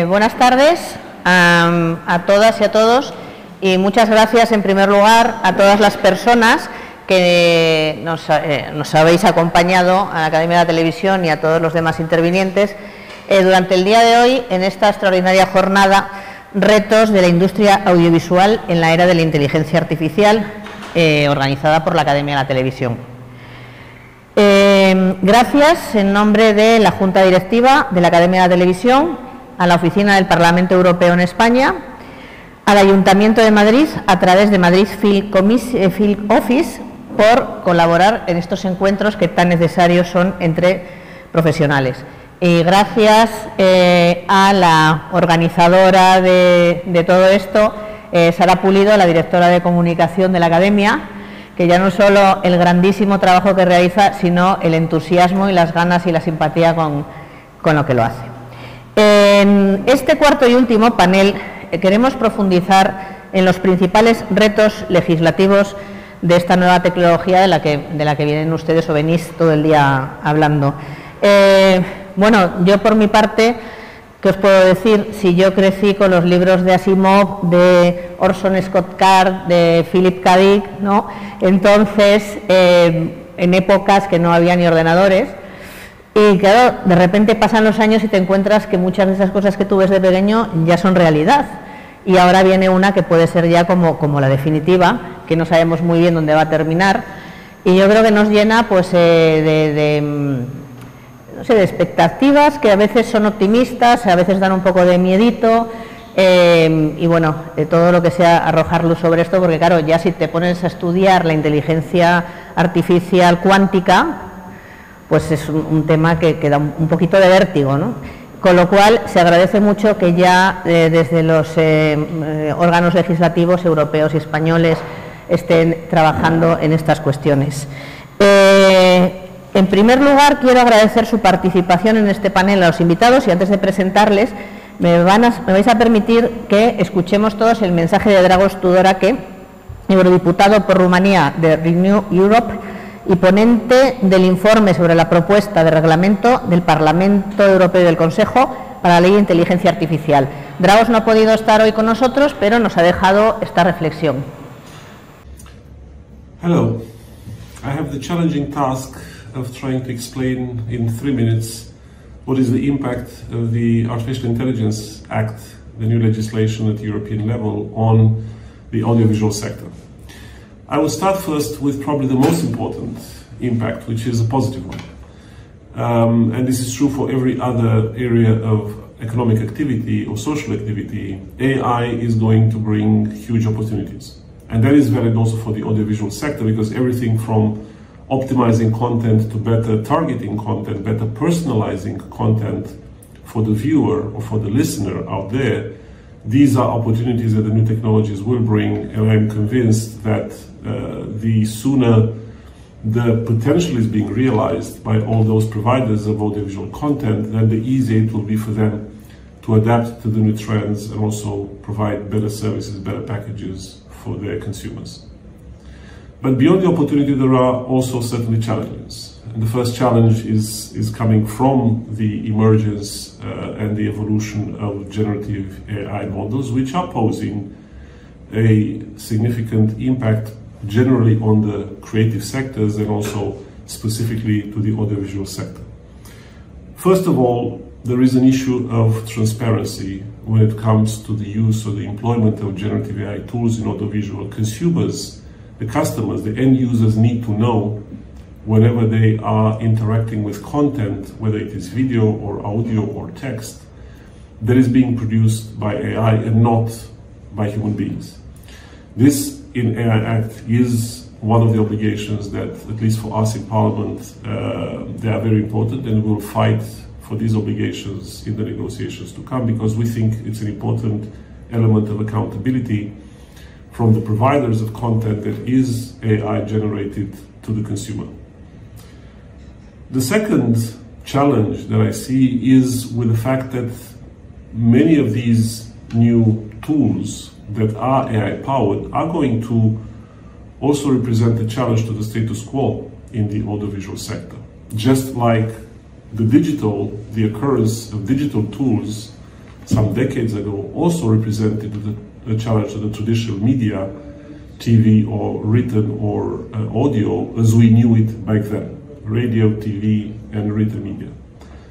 Buenas tardes a todas y a todos, y muchas gracias en primer lugar a todas las personas que nos habéis acompañado a la Academia de la Televisión y a todos los demás intervinientes durante el día de hoy en esta extraordinaria jornada Retos de la Industria Audiovisual en la Era de la Inteligencia Artificial, organizada por la Academia de la Televisión. Gracias en nombre de la Junta Directiva de la Academia de la Televisión, a la Oficina del Parlamento Europeo en España, al Ayuntamiento de Madrid a través de Madrid Film Office por colaborar en estos encuentros que tan necesarios son entre profesionales. Y gracias a la organizadora de todo esto, Sara Pulido, la directora de comunicación de la Academia, que ya no solo el grandísimo trabajo que realiza, sino el entusiasmo y las ganas y la simpatía con lo que lo hace. En este cuarto y último panel queremos profundizar en los principales retos legislativos de esta nueva tecnología de la que vienen ustedes o venís todo el día hablando. Bueno, yo por mi parte, ¿qué os puedo decir? Si yo crecí con los libros de Asimov, de Orson Scott Card, de Philip K. Dick, ¿no? Entonces, en épocas que no había ni ordenadores, y claro, de repente pasan los años y te encuentras que muchas de esas cosas que tú ves de pequeño ya son realidad. Y ahora viene una que puede ser ya como la definitiva, que no sabemos muy bien dónde va a terminar, y yo creo que nos llena pues no sé, de expectativas que a veces son optimistas, a veces dan un poco de miedito, y bueno, de todo lo que sea arrojar luz sobre esto, porque claro, ya si te pones a estudiar la inteligencia artificial cuántica, pues es un tema que da un poquito de vértigo, ¿no? Con lo cual se agradece mucho que ya desde los órganos legislativos europeos y españoles estén trabajando en estas cuestiones. En primer lugar, quiero agradecer su participación en este panel a los invitados, y antes de presentarles me vais a permitir que escuchemos todos el mensaje de Dragos Tudorache, eurodiputado por Rumanía de Renew Europe y ponente del informe sobre la propuesta de reglamento del Parlamento Europeo y del Consejo para la Ley de Inteligencia Artificial. Dragos no ha podido estar hoy con nosotros, pero nos ha dejado esta reflexión. Hello. I have the challenging task of trying to explain in 3 minutes what is the impact of the Artificial Intelligence Act, the new legislation at European level, on the audiovisual sector. I will start first with probably the most important impact, which is a positive one. And this is true for every other area of economic activity or social activity. AI is going to bring huge opportunities. And that is valid also for the audiovisual sector, because everything from optimizing content to better targeting content, better personalizing content for the viewer or for the listener out there, these are opportunities that the new technologies will bring, and I'm convinced that the sooner the potential is being realized by all those providers of audiovisual content, then the easier it will be for them to adapt to the new trends and also provide better services, better packages for their consumers. But beyond the opportunity, there are also certainly challenges. And the first challenge is coming from the emergence and the evolution of generative AI models, which are posing a significant impact generally on the creative sectors and also specifically to the audiovisual sector. First of all, there is an issue of transparency when it comes to the use or the employment of generative AI tools in audiovisual. Consumers, the customers, the end users need to know whenever they are interacting with content, whether it is video or audio or text, that is being produced by AI and not by human beings. This in AI Act is one of the obligations that, at least for us in Parliament, they are very important, and we will fight for these obligations in the negotiations to come, because we think it's an important element of accountability from the providers of content that is AI generated to the consumer. The second challenge that I see is with the fact that many of these new tools that are AI powered are going to also represent a challenge to the status quo in the audiovisual sector. Just like the occurrence of digital tools some decades ago also represented a challenge to the traditional media, TV or written or audio as we knew it back then, radio, TV and written media.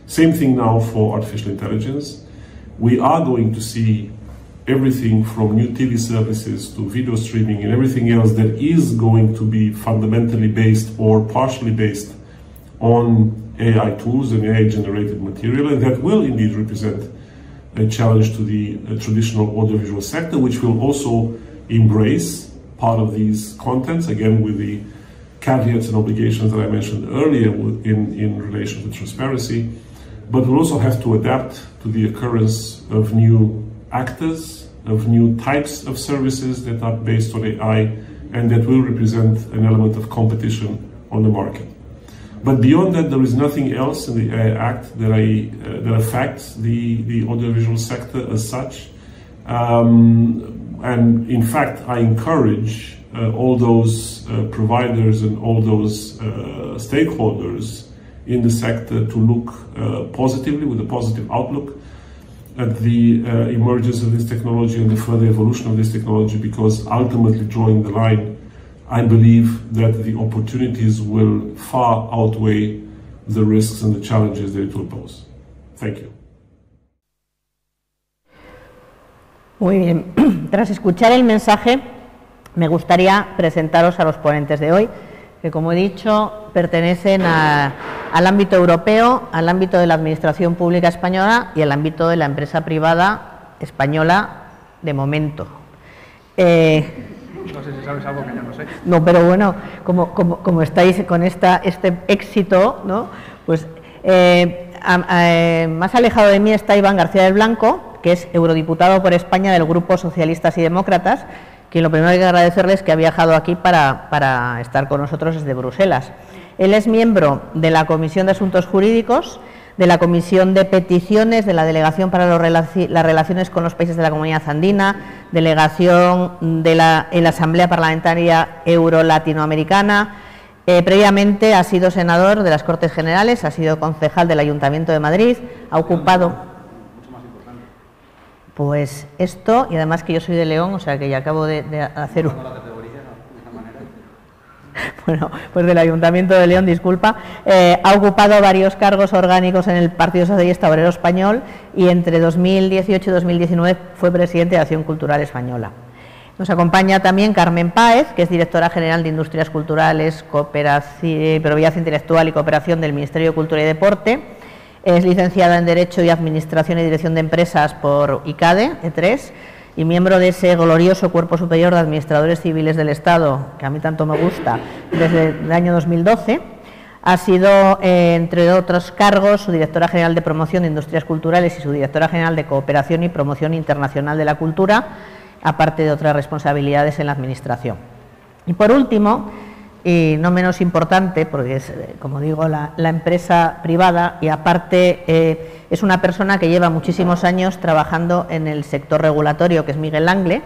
Same thing now for artificial intelligence. We are going to see everything from new TV services to video streaming and everything else that is going to be fundamentally based or partially based on AI tools and AI-generated material, and that will indeed represent a challenge to the traditional audiovisual sector, which will also embrace part of these contents, again with the caveats and obligations that I mentioned earlier in relation to transparency, but we'll also have to adapt to the occurrence of new actors, of new types of services that are based on AI and that will represent an element of competition on the market. But beyond that, there is nothing else in the AI Act that affects the audiovisual sector as such. And in fact, I encourage all those providers and all those stakeholders in the sector to look positively, with a positive outlook, at the emergence of this technology and the further evolution of this technology, because ultimately, drawing the line, I believe that the opportunities will far outweigh the risks and the challenges that it will pose. Thank you. Muy bien. Tras escuchar el mensaje, me gustaría presentaros a los ponentes de hoy, que, como he dicho, pertenecen al ámbito europeo, al ámbito de la administración pública española y al ámbito de la empresa privada española de momento. No sé si sabes algo que yo no sé. No, pero bueno, como estáis con este éxito, ¿no? Pues más alejado de mí está Iván García del Blanco, que es eurodiputado por España del Grupo Socialistas y Demócratas, que lo primero que hay que agradecerle es que ha viajado aquí para estar con nosotros desde Bruselas. Él es miembro de la Comisión de Asuntos Jurídicos, de la Comisión de Peticiones, de la Delegación para las Relaciones con los Países de la Comunidad Andina, delegación en la Asamblea Parlamentaria Euro-Latinoamericana. Previamente ha sido senador de las Cortes Generales, ha sido concejal del Ayuntamiento de Madrid, ha ocupado... Pues esto, y además que yo soy de León, o sea que ya acabo de hacer un... Bueno, pues del Ayuntamiento de León, disculpa, ha ocupado varios cargos orgánicos en el Partido Socialista Obrero Español y entre 2018 y 2019 fue presidente de Acción Cultural Española. Nos acompaña también Carmen Páez, que es directora general de Industrias Culturales, Propiedad Intelectual y Cooperación del Ministerio de Cultura y Deporte. Es licenciada en Derecho y Administración y Dirección de Empresas por ICADE, E3, y miembro de ese glorioso Cuerpo Superior de Administradores Civiles del Estado, que a mí tanto me gusta, desde el año 2012. Ha sido, entre otros cargos, su directora general de Promoción de Industrias Culturales y su directora general de Cooperación y Promoción Internacional de la Cultura, aparte de otras responsabilidades en la Administración. Y por último, y no menos importante, porque es, como digo, la empresa privada, y aparte es una persona que lleva muchísimos años trabajando en el sector regulatorio, que es Miguel Angle,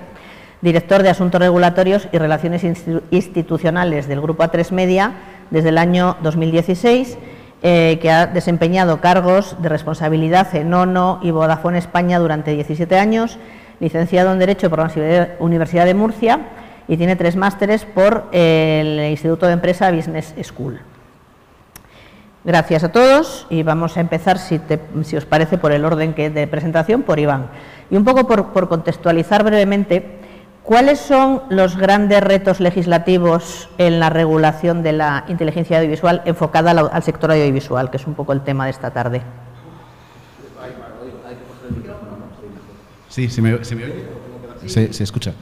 director de Asuntos Regulatorios y Relaciones Institucionales del Grupo A3 Media desde el año 2016, que ha desempeñado cargos de responsabilidad en ONO y Vodafone España durante 17 años, licenciado en Derecho por la Universidad de Murcia, y tiene 3 másteres por el Instituto de Empresa Business School. Gracias a todos y vamos a empezar, si os parece, por el orden de presentación, por Iván. Y un poco por contextualizar brevemente, ¿cuáles son los grandes retos legislativos en la regulación de la inteligencia audiovisual enfocada al sector audiovisual, que es un poco el tema de esta tarde? Sí, ¿se me oye? Se escucha.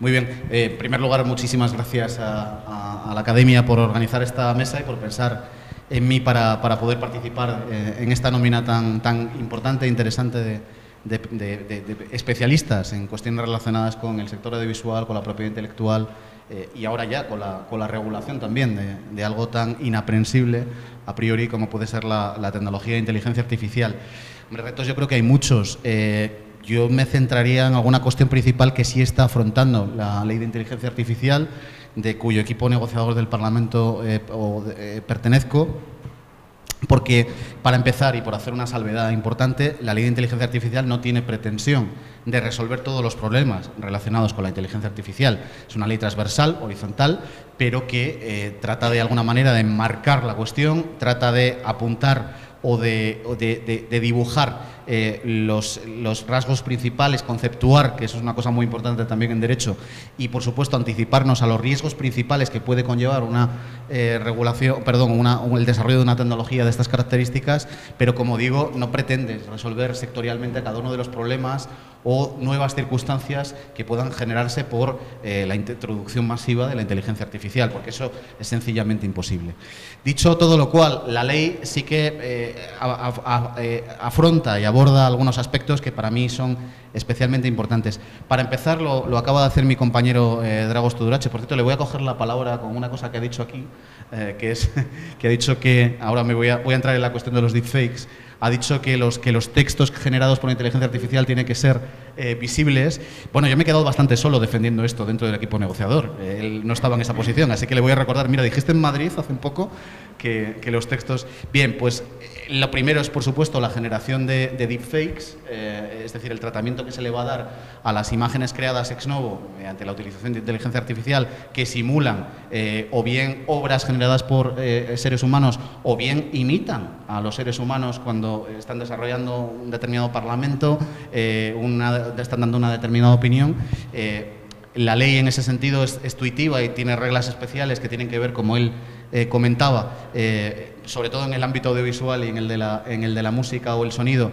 Muy bien. En primer lugar, muchísimas gracias a la Academia por organizar esta mesa y por pensar en mí para poder participar en esta nómina tan importante e interesante de especialistas en cuestiones relacionadas con el sector audiovisual, con la propiedad intelectual y ahora ya con la regulación también de algo tan inaprensible a priori como puede ser la tecnología de inteligencia artificial. Hombre, retos yo creo que hay muchos. Yo me centraría en alguna cuestión principal que sí está afrontando la Ley de Inteligencia Artificial, de cuyo equipo negociador del Parlamento pertenezco, Porque, para empezar, y por hacer una salvedad importante, la Ley de Inteligencia Artificial no tiene pretensión de resolver todos los problemas relacionados con la inteligencia artificial. Es una ley transversal, horizontal, pero que trata de alguna manera de enmarcar la cuestión, trata de apuntar o de dibujar los rasgos principales, conceptuar, que eso es una cosa muy importante también en Derecho, y por supuesto anticiparnos a los riesgos principales que puede conllevar una el desarrollo de una tecnología de estas características, pero como digo, no pretende resolver sectorialmente cada uno de los problemas o nuevas circunstancias que puedan generarse por la introducción masiva de la inteligencia artificial, porque eso es sencillamente imposible. Dicho todo lo cual, la ley sí que afronta y aborda algunos aspectos que para mí son especialmente importantes. Para empezar, lo acaba de hacer mi compañero Dragos Tudurache. Por cierto, le voy a coger la palabra con una cosa que ha dicho aquí, que ha dicho que, ahora voy a entrar en la cuestión de los deepfakes, ha dicho que los textos generados por la inteligencia artificial tienen que ser visibles. Bueno, yo me he quedado bastante solo defendiendo esto dentro del equipo negociador. Él no estaba en esa posición, así que le voy a recordar, mira, dijiste en Madrid hace un poco que los textos... Bien, pues lo primero es, por supuesto, la generación de deepfakes, es decir, el tratamiento que se le va a dar a las imágenes creadas ex novo mediante la utilización de inteligencia artificial que simulan o bien obras generadas por seres humanos o bien imitan a los seres humanos cuando están desarrollando un determinado parlamento, están dando una determinada opinión. La ley en ese sentido es tuitiva y tiene reglas especiales que tienen que ver, como él comentaba, sobre todo en el ámbito audiovisual y en el de la música o el sonido,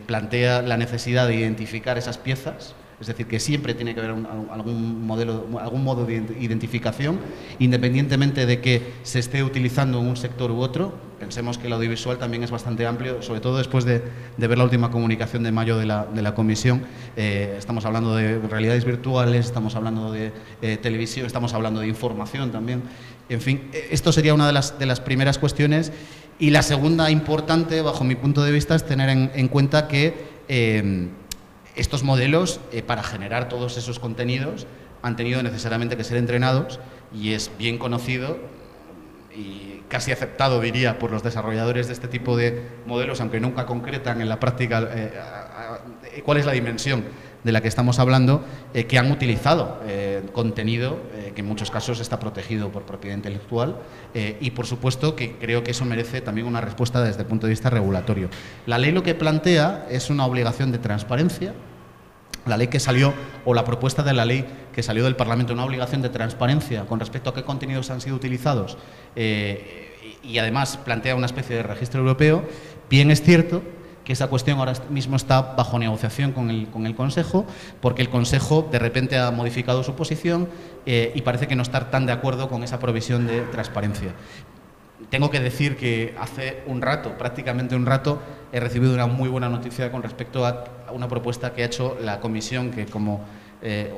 plantea la necesidad de identificar esas piezas. Es decir, que siempre tiene que haber algún modo de identificación, independientemente de que se esté utilizando en un sector u otro. Pensemos que el audiovisual también es bastante amplio, sobre todo después de ver la última comunicación de mayo de la Comisión. Estamos hablando de realidades virtuales, estamos hablando de televisión, estamos hablando de información también. En fin, esto sería una de las primeras cuestiones. Y la segunda importante, bajo mi punto de vista, es tener en cuenta que estos modelos, para generar todos esos contenidos, han tenido necesariamente que ser entrenados, y es bien conocido y casi aceptado, diría, por los desarrolladores de este tipo de modelos, aunque nunca concretan en la práctica cuál es la dimensión de la que estamos hablando, que han utilizado contenido que en muchos casos está protegido por propiedad intelectual, y por supuesto que creo que eso merece también una respuesta desde el punto de vista regulatorio. La ley lo que plantea es una obligación de transparencia. La ley que salió, o la propuesta de la ley que salió del Parlamento, una obligación de transparencia con respecto a qué contenidos han sido utilizados, y además plantea una especie de registro europeo. Bien es cierto que esa cuestión ahora mismo está bajo negociación con el Consejo, porque el Consejo de repente ha modificado su posición y parece que no está tan de acuerdo con esa provisión de transparencia. Tengo que decir que hace un rato, prácticamente un rato, he recibido una muy buena noticia con respecto a una propuesta que ha hecho la Comisión, que, como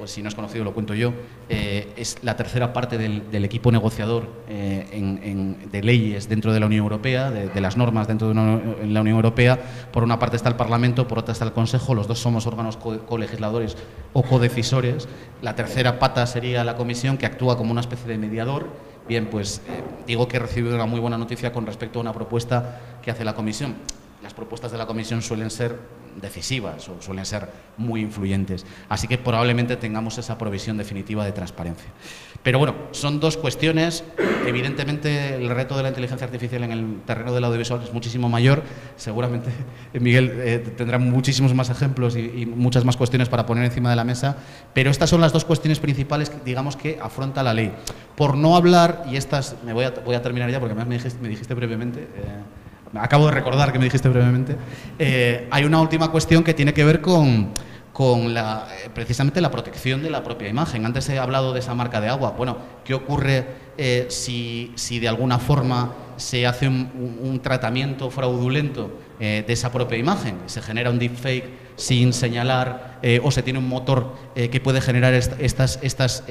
si no es conocido lo cuento yo, es la tercera parte del equipo negociador de leyes dentro de la Unión Europea, de las normas dentro de la Unión Europea. Por una parte está el Parlamento, por otra está el Consejo. Los dos somos órganos colegisladores o codecisores. La tercera pata sería la Comisión, que actúa como una especie de mediador. Bien, pues digo que he recibido una muy buena noticia con respecto a una propuesta que hace la Comisión. Las propuestas de la Comisión suelen ser decisivas o suelen ser muy influyentes, así que probablemente tengamos esa provisión definitiva de transparencia. Pero bueno, son dos cuestiones. Evidentemente el reto de la inteligencia artificial en el terreno del audiovisual es muchísimo mayor. Seguramente Miguel tendrá muchísimos más ejemplos y muchas más cuestiones para poner encima de la mesa, pero estas son las dos cuestiones principales que, digamos, que afronta la ley. Por no hablar, y estas voy a terminar ya, porque además me dijiste brevemente, acabo de recordar que me dijiste brevemente, hay una última cuestión que tiene que ver con precisamente la protección de la propia imagen. Antes he hablado de esa marca de agua. Bueno, ¿qué ocurre si de alguna forma se hace un tratamiento fraudulento de esa propia imagen? Se genera un deepfake sin señalar, o se tiene un motor que puede generar estas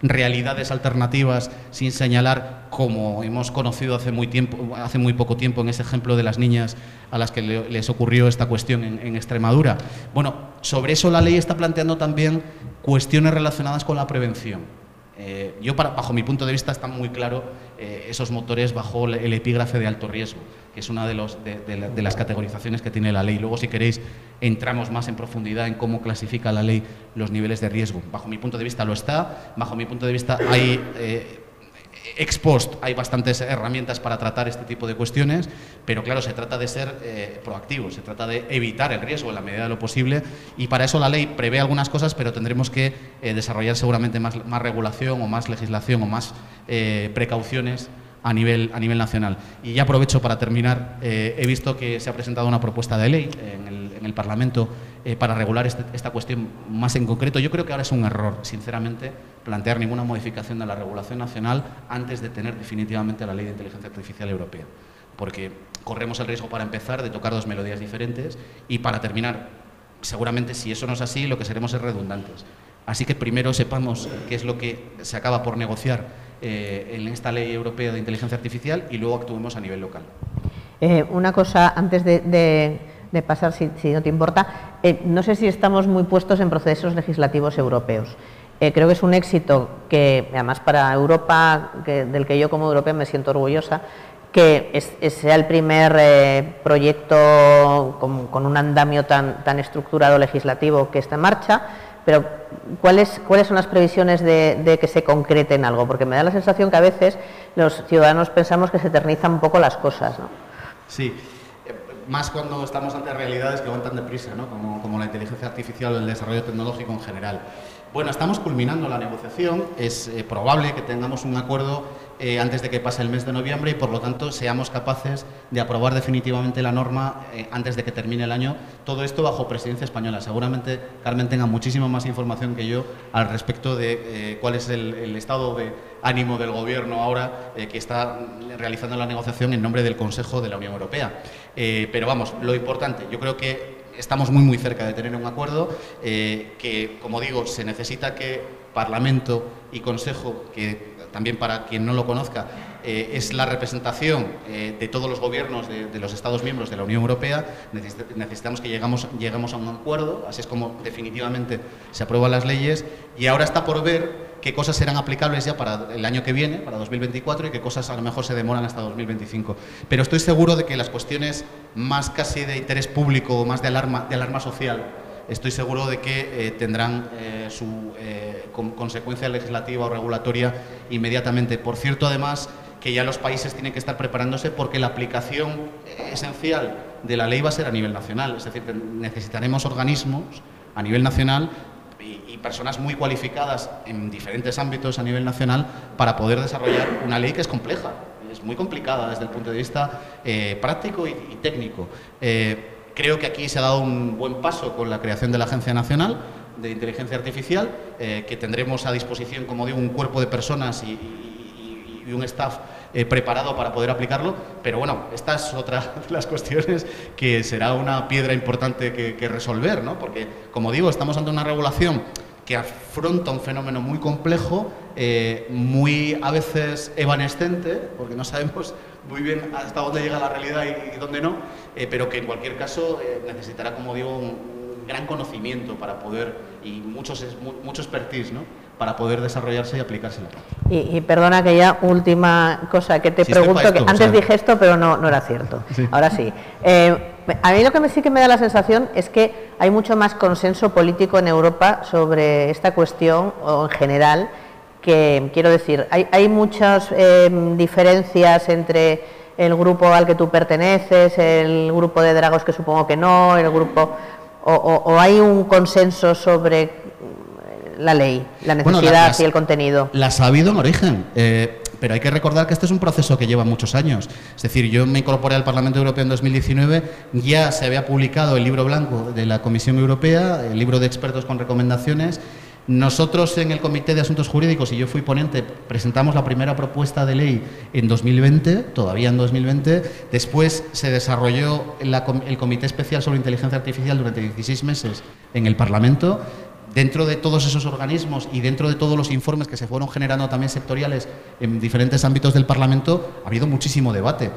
realidades alternativas sin señalar, como hemos conocido hace muy poco tiempo en ese ejemplo de las niñas a las que les ocurrió esta cuestión en Extremadura. Bueno, sobre eso la ley está planteando también cuestiones relacionadas con la prevención. Yo, bajo mi punto de vista, están muy claros esos motores bajo el epígrafe de alto riesgo, que es una de las categorizaciones que tiene la ley. Luego, si queréis, entramos más en profundidad en cómo clasifica la ley los niveles de riesgo. Bajo mi punto de vista lo está. Bajo mi punto de vista hay ex post, hay bastantes herramientas para tratar este tipo de cuestiones, pero claro, se trata de ser proactivos, se trata de evitar el riesgo en la medida de lo posible, y para eso la ley prevé algunas cosas, pero tendremos que desarrollar seguramente más regulación o más legislación o más precauciones a nivel nacional. Y ya aprovecho para terminar, he visto que se ha presentado una propuesta de ley en el Parlamento para regular esta cuestión más en concreto. Yo creo que ahora es un error, sinceramente, plantear ninguna modificación de la regulación nacional antes de tener definitivamente la Ley de Inteligencia Artificial Europea, porque corremos el riesgo, para empezar, de tocar dos melodías diferentes, y para terminar, seguramente, si eso no es así, lo que seremos es redundantes. Así que primero sepamos qué es lo que se acaba por negociar en esta Ley Europea de Inteligencia Artificial, y luego actuemos a nivel local. Una cosa, antes de pasar, si no te importa, no sé si estamos muy puestos en procesos legislativos europeos. Creo que es un éxito que, además, para Europa, del que yo como europea me siento orgullosa, que sea el primer proyecto con un andamio tan estructurado legislativo que está en marcha. Pero ¿cuáles son las previsiones de que se concrete en algo? Porque me da la sensación que a veces los ciudadanos pensamos que se eternizan un poco las cosas, ¿no? Sí, más cuando estamos ante realidades que van tan deprisa, ¿no? Como la inteligencia artificial o el desarrollo tecnológico en general. Bueno, estamos culminando la negociación, es probable que tengamos un acuerdo antes de que pase el mes de noviembre, y por lo tanto seamos capaces de aprobar definitivamente la norma antes de que termine el año. Todo esto bajo presidencia española. Seguramente Carmen tenga muchísima más información que yo al respecto de cuál es el estado de ánimo del Gobierno ahora, que está realizando la negociación en nombre del Consejo de la Unión Europea. Pero vamos, lo importante, yo creo que estamos muy cerca de tener un acuerdo, que, como digo, se necesita que Parlamento y Consejo, que también, para quien no lo conozca, es la representación de todos los gobiernos de los Estados miembros de la Unión Europea, necesitamos que lleguemos a un acuerdo. Así es como definitivamente se aprueban las leyes, y ahora está por ver qué cosas serán aplicables ya para el año que viene, para 2024, y qué cosas a lo mejor se demoran hasta 2025. Pero estoy seguro de que las cuestiones más casi de interés público o más de alarma social, estoy seguro de que tendrán su consecuencia legislativa o regulatoria inmediatamente. Por cierto, además, que ya los países tienen que estar preparándose, porque la aplicación esencial de la ley va a ser a nivel nacional. Es decir, necesitaremos organismos a nivel nacional y personas muy cualificadas en diferentes ámbitos a nivel nacional para poder desarrollar una ley que es compleja, es muy complicada desde el punto de vista práctico y técnico. Creo que aquí se ha dado un buen paso con la creación de la Agencia Nacional de Inteligencia Artificial, que tendremos a disposición, como digo, un cuerpo de personas y un staff preparado para poder aplicarlo. Pero bueno, esta es otra de las cuestiones que será una piedra importante que resolver, ¿no? Porque, como digo, estamos ante una regulación que afronta un fenómeno muy complejo, muy a veces evanescente, porque no sabemos muy bien hasta dónde llega la realidad y dónde no, pero que en cualquier caso necesitará, como digo, un gran conocimiento para poder, y mucho expertise, ¿no?, para poder desarrollarse y aplicarse en la práctica. Y perdona, que ya última cosa que te pregunto, que antes dije esto, pero no era cierto. Sí. Ahora sí. A mí lo que sí que me da la sensación es que hay mucho más consenso político en Europa sobre esta cuestión, o en general, que, quiero decir, hay muchas diferencias entre el grupo al que tú perteneces, el grupo de Dragos, que supongo que no, el grupo... O hay un consenso sobre la ley, la necesidad y el contenido. Las ha habido en origen, pero hay que recordar que este es un proceso que lleva muchos años. Es decir, yo me incorporé al Parlamento Europeo en 2019, ya se había publicado el libro blanco de la Comisión Europea, el libro de expertos con recomendaciones. Nosotros, en el Comité de Asuntos Jurídicos, y yo fui ponente, presentamos la primera propuesta de ley en 2020, todavía en 2020. Después se desarrolló el Comité Especial sobre Inteligencia Artificial durante 16 meses en el Parlamento. Dentro de todos esos organismos y dentro de todos los informes que se fueron generando también sectoriales en diferentes ámbitos del Parlamento, ha habido muchísimo debate.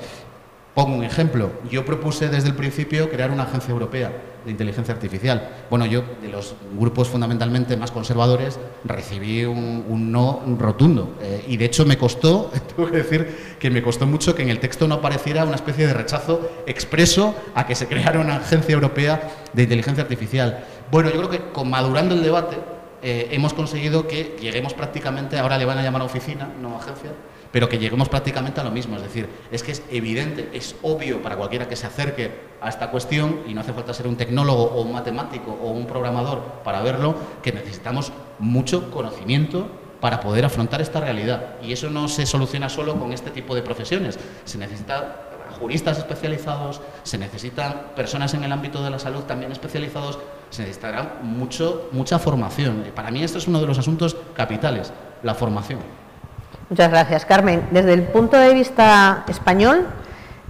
Pongo un ejemplo. Yo propuse desde el principio crear una agencia europea de inteligencia artificial. Bueno, yo de los grupos fundamentalmente más conservadores recibí un no rotundo. Y de hecho me costó, tengo que decir que me costó mucho que en el texto no apareciera una especie de rechazo expreso a que se creara una agencia europea de inteligencia artificial. Bueno, yo creo que con madurando el debate hemos conseguido que lleguemos prácticamente, ahora le van a llamar oficina, no agencia, pero que lleguemos prácticamente a lo mismo. Es decir, es que es evidente, es obvio para cualquiera que se acerque a esta cuestión, y no hace falta ser un tecnólogo o un matemático o un programador para verlo, que necesitamos mucho conocimiento para poder afrontar esta realidad. Y eso no se soluciona solo con este tipo de profesiones. Se necesitan juristas especializados, se necesitan personas en el ámbito de la salud también especializados, se necesitará mucha formación. Para mí esto es uno de los asuntos capitales, la formación. Muchas gracias, Carmen. Desde el punto de vista español,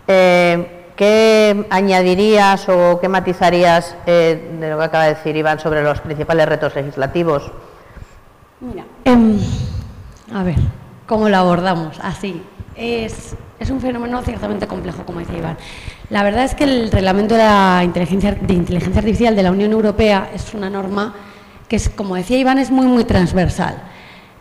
¿qué añadirías o qué matizarías de lo que acaba de decir Iván sobre los principales retos legislativos? Mira, a ver, ¿cómo lo abordamos? Así, es un fenómeno ciertamente complejo, como decía Iván. La verdad es que el reglamento de inteligencia artificial de la Unión Europea es una norma que, como decía Iván, es muy transversal.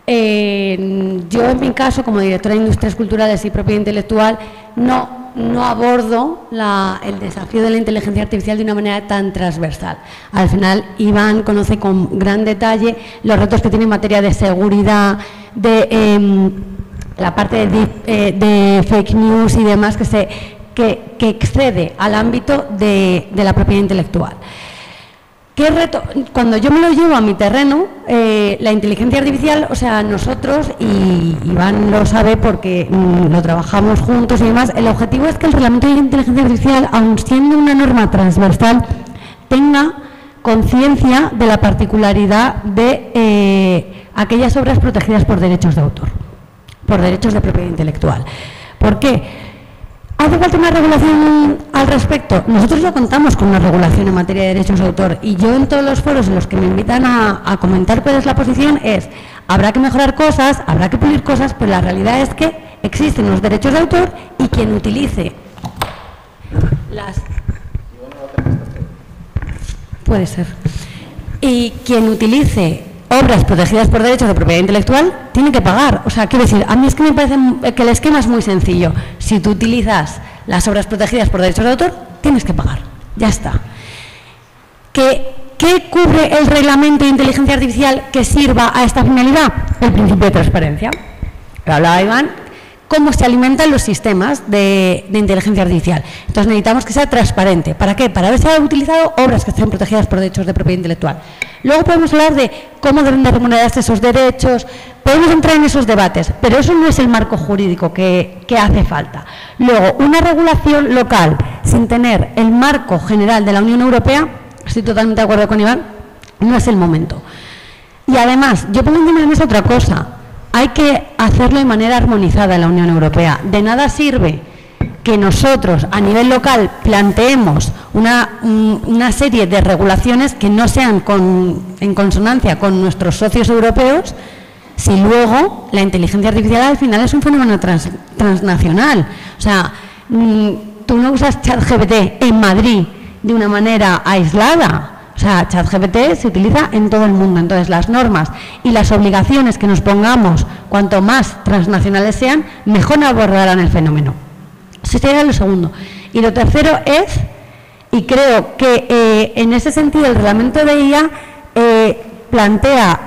Yo, en mi caso, como directora de Industrias Culturales y Propiedad Intelectual, no abordo el desafío de la inteligencia artificial de una manera tan transversal. Al final, Iván conoce con gran detalle los retos que tiene en materia de seguridad, de la parte de fake news y demás, que excede al ámbito de la propiedad intelectual. ¿Qué reto? Cuando yo me lo llevo a mi terreno, la inteligencia artificial, o sea, nosotros, y Iván lo sabe porque lo trabajamos juntos y demás, el objetivo es que el reglamento de inteligencia artificial, aun siendo una norma transversal, tenga conciencia de la particularidad de aquellas obras protegidas por derechos de autor, por derechos de propiedad intelectual. ¿Por qué? ¿Hace falta una regulación al respecto? Nosotros ya contamos con una regulación en materia de derechos de autor, y yo en todos los foros en los que me invitan a comentar cuál es la posición habrá que mejorar cosas, habrá que pulir cosas, pero la realidad es que existen los derechos de autor, y quien utilice puede ser, y quien utilice obras protegidas por derechos de propiedad intelectual tiene que pagar. O sea, quiero decir, a mí es que me parece que el esquema es muy sencillo. Si tú utilizas las obras protegidas por derechos de autor, tienes que pagar. Ya está. ¿Qué cubre el reglamento de inteligencia artificial que sirva a esta finalidad? El principio de transparencia. Lo hablaba Iván. Cómo se alimentan los sistemas de inteligencia artificial. Entonces necesitamos que sea transparente. ¿Para qué? Para haberse utilizado obras que estén protegidas por derechos de propiedad intelectual. Luego podemos hablar de cómo deben de remunerarse esos derechos, podemos entrar en esos debates, pero eso no es el marco jurídico que hace falta. Luego, una regulación local sin tener el marco general de la Unión Europea, estoy totalmente de acuerdo con Iván, no es el momento. Y además, yo pongo en la mesa otra cosa. Hay que hacerlo de manera armonizada en la Unión Europea. De nada sirve que nosotros a nivel local planteemos una serie de regulaciones que no sean en consonancia con nuestros socios europeos, si luego la inteligencia artificial al final es un fenómeno transnacional. O sea, tú no usas ChatGPT en Madrid de una manera aislada. O sea, ChatGPT se utiliza en todo el mundo. Entonces, las normas y las obligaciones que nos pongamos, cuanto más transnacionales sean, mejor abordarán el fenómeno. Eso sería lo segundo. Y lo tercero es, y creo que en ese sentido el reglamento de IA plantea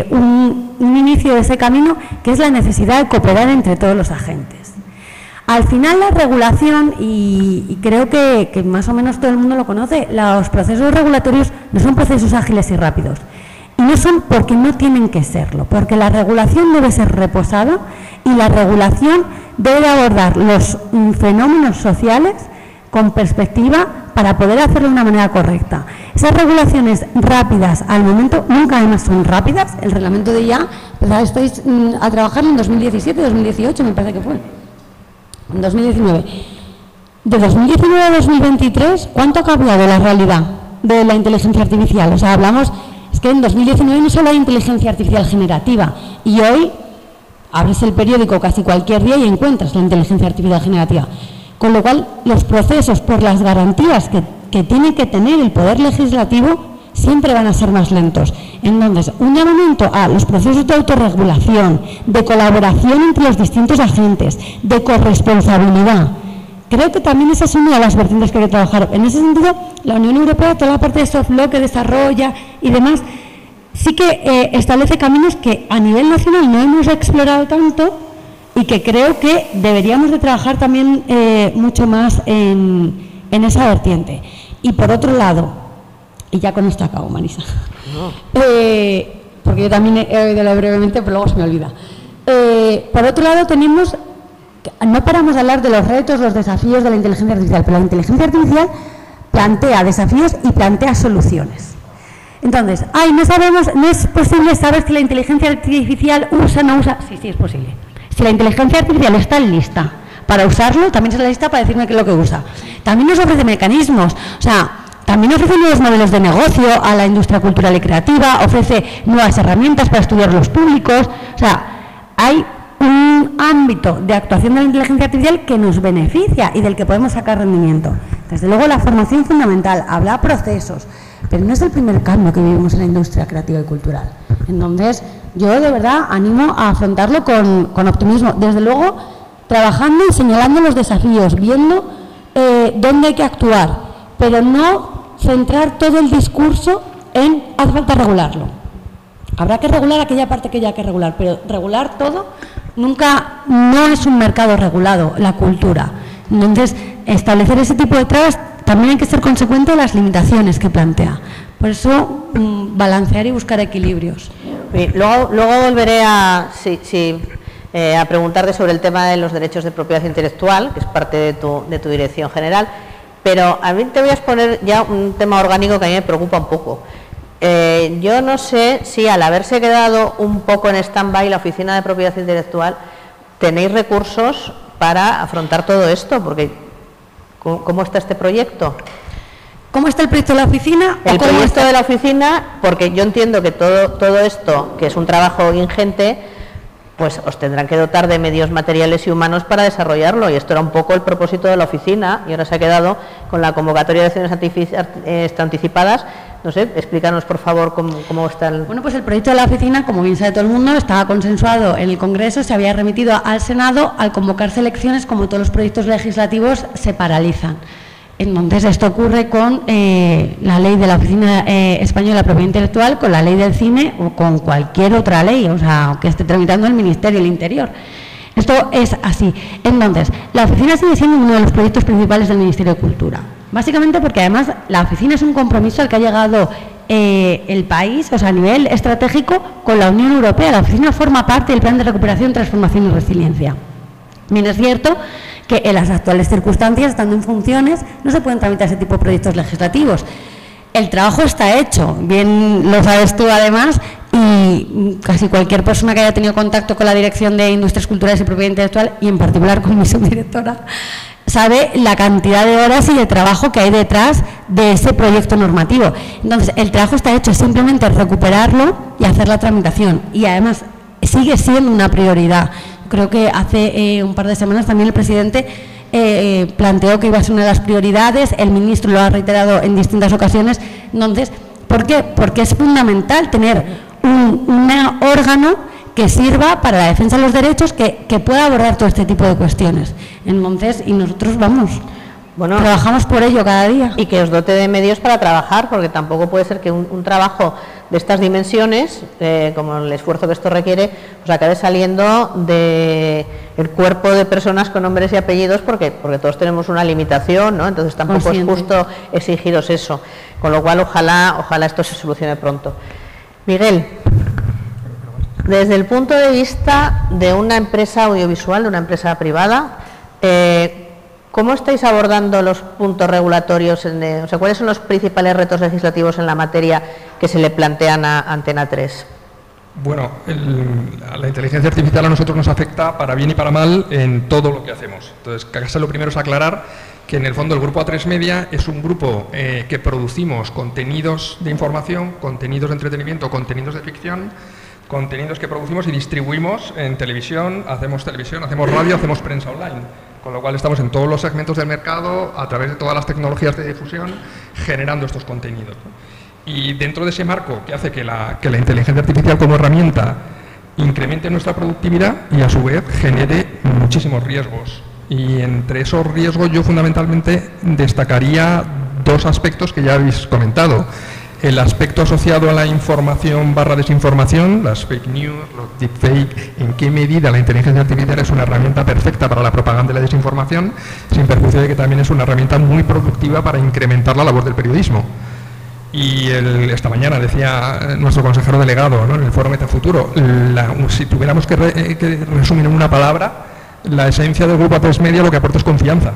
un inicio de ese camino, que es la necesidad de cooperar entre todos los agentes. Al final la regulación, y creo que más o menos todo el mundo lo conoce, los procesos regulatorios no son procesos ágiles y rápidos. Y no son porque no tienen que serlo, porque la regulación debe ser reposada y la regulación debe abordar los fenómenos sociales con perspectiva para poder hacerlo de una manera correcta. Esas regulaciones rápidas al momento nunca además son rápidas. El reglamento de IA, estoy a trabajar en 2017, 2018 me parece que fue. En 2019. De 2019 a 2023, ¿cuánto ha cambiado la realidad de la inteligencia artificial? O sea, hablamos, es que en 2019 no solo hay inteligencia artificial generativa, y hoy abres el periódico casi cualquier día y encuentras la inteligencia artificial generativa. Con lo cual, los procesos, por las garantías que tiene que tener el Poder Legislativo, siempre van a ser más lentos. Entonces, un llamamiento a los procesos de autorregulación, de colaboración entre los distintos agentes, de corresponsabilidad. Creo que también esa es una de las vertientes que hay que trabajar. En ese sentido, la Unión Europea, toda la parte de soft law que desarrolla y demás, sí que establece caminos que a nivel nacional no hemos explorado tanto y que creo que deberíamos de trabajar también mucho más en esa vertiente. Y por otro lado, y ya con esto acabo, Marisa, porque yo también he oído brevemente, pero luego se me olvida. Por otro lado, no paramos de hablar de los retos, los desafíos de la inteligencia artificial, pero la inteligencia artificial plantea desafíos y plantea soluciones. Entonces, no es posible saber si la inteligencia artificial usa o no usa. Sí, es posible. Si la inteligencia artificial está lista para usarlo, también está lista para decirme qué es lo que usa. También nos ofrece mecanismos, también ofrece nuevos modelos de negocio a la industria cultural y creativa, ofrece nuevas herramientas para estudiar los públicos. Hay un ámbito de actuación de la inteligencia artificial que nos beneficia y del que podemos sacar rendimiento. Desde luego, la formación fundamental, habla procesos, pero no es el primer cambio que vivimos en la industria creativa y cultural. Entonces, yo de verdad animo a afrontarlo con optimismo. Desde luego, trabajando y señalando los desafíos, viendo dónde hay que actuar, pero no centrar todo el discurso en hace falta regularlo. Habrá que regular aquella parte que haya que regular, pero regular todo nunca, no es un mercado regulado, la cultura. Entonces, establecer ese tipo de trabas también hay que ser consecuente de las limitaciones que plantea. Por eso, balancear y buscar equilibrios. Luego volveré a preguntarte sobre el tema de los derechos de propiedad intelectual, que es parte de tu dirección general, pero a mí te voy a exponer ya un tema orgánico que a mí me preocupa un poco. Yo no sé si al haberse quedado un poco en stand-by la Oficina de Propiedad Intelectual, tenéis recursos para afrontar todo esto, porque ¿cómo está este proyecto? ¿Cómo está el proyecto de la oficina? El proyecto de la oficina, porque yo entiendo que todo esto, que es un trabajo ingente, pues os tendrán que dotar de medios materiales y humanos para desarrollarlo, y esto era un poco el propósito de la oficina, y ahora se ha quedado con la convocatoria de elecciones anticipadas. No sé, explícanos por favor cómo está el... Bueno, pues el proyecto de la oficina, como bien sabe todo el mundo, estaba consensuado en el Congreso, se había remitido al Senado. Al convocarse elecciones, como todos los proyectos legislativos, se paralizan. Entonces, esto ocurre con la ley de la Oficina Española de Propiedad Intelectual, con la ley del cine o con cualquier otra ley, que esté tramitando el Ministerio del Interior. Esto es así. Entonces, la oficina sigue siendo uno de los proyectos principales del Ministerio de Cultura. Básicamente porque además la oficina es un compromiso al que ha llegado el país, a nivel estratégico, con la Unión Europea. La oficina forma parte del Plan de Recuperación, Transformación y Resiliencia. Bien, es cierto que en las actuales circunstancias, estando en funciones, no se pueden tramitar ese tipo de proyectos legislativos. El trabajo está hecho, bien lo sabes tú además, y casi cualquier persona que haya tenido contacto con la Dirección de Industrias Culturales y Propiedad Intelectual, y en particular con mi subdirectora, sabe la cantidad de horas y de trabajo que hay detrás de ese proyecto normativo. Entonces, el trabajo está hecho, simplemente recuperarlo y hacer la tramitación. Y además, sigue siendo una prioridad. Creo que hace un par de semanas también el presidente planteó que iba a ser una de las prioridades, el ministro lo ha reiterado en distintas ocasiones. Entonces, ¿por qué? Porque es fundamental tener un órgano que sirva para la defensa de los derechos, que pueda abordar todo este tipo de cuestiones. Entonces, y nosotros trabajamos por ello cada día. Y que os dote de medios para trabajar, porque tampoco puede ser que un trabajo de estas dimensiones, como el esfuerzo que esto requiere, os acabe saliendo del cuerpo de personas con nombres y apellidos, porque todos tenemos una limitación, ¿no? Entonces tampoco es justo exigiros eso. Con lo cual, ojalá esto se solucione pronto. Miguel, desde el punto de vista de una empresa audiovisual, de una empresa privada, ¿cómo estáis abordando los puntos regulatorios? ¿Cuáles son los principales retos legislativos en la materia que se le plantean a Antena 3? Bueno, la inteligencia artificial a nosotros nos afecta para bien y para mal en todo lo que hacemos. Entonces, casi lo primero es aclarar que en el fondo el grupo A3 Media es un grupo que producimos contenidos de información, contenidos de entretenimiento, contenidos de ficción, contenidos que producimos y distribuimos en televisión, hacemos radio, hacemos prensa online. Con lo cual estamos en todos los segmentos del mercado, a través de todas las tecnologías de difusión, generando estos contenidos, ¿no? Y dentro de ese marco que hace que la inteligencia artificial como herramienta incremente nuestra productividad y a su vez genere muchísimos riesgos. Y entre esos riesgos yo fundamentalmente destacaría dos aspectos que ya habéis comentado. El aspecto asociado a la información / desinformación, las fake news, los deepfake, en qué medida la inteligencia artificial es una herramienta perfecta para la propaganda y la desinformación, sin perjuicio de que también es una herramienta muy productiva para incrementar la labor del periodismo. Y esta mañana decía nuestro consejero delegado, ¿no?, en el foro Metafuturo, si tuviéramos que resumir en una palabra, la esencia del grupo A3 Media lo que aporta es confianza.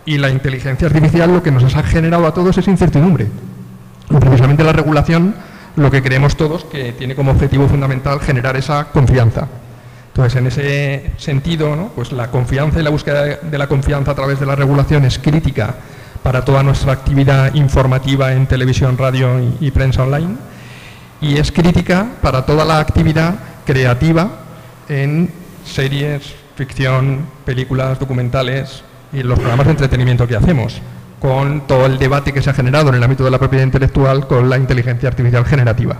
Y la inteligencia artificial lo que nos ha generado a todos es incertidumbre. Y precisamente la regulación, lo que creemos todos, que tiene como objetivo fundamental generar esa confianza. Entonces, en ese sentido, ¿no?, pues la confianza y la búsqueda de la confianza a través de la regulación es crítica para toda nuestra actividad informativa en televisión, radio y prensa online, y es crítica para toda la actividad creativa en series, ficción, películas, documentales y los programas de entretenimiento que hacemos, con todo el debate que se ha generado en el ámbito de la propiedad intelectual con la inteligencia artificial generativa.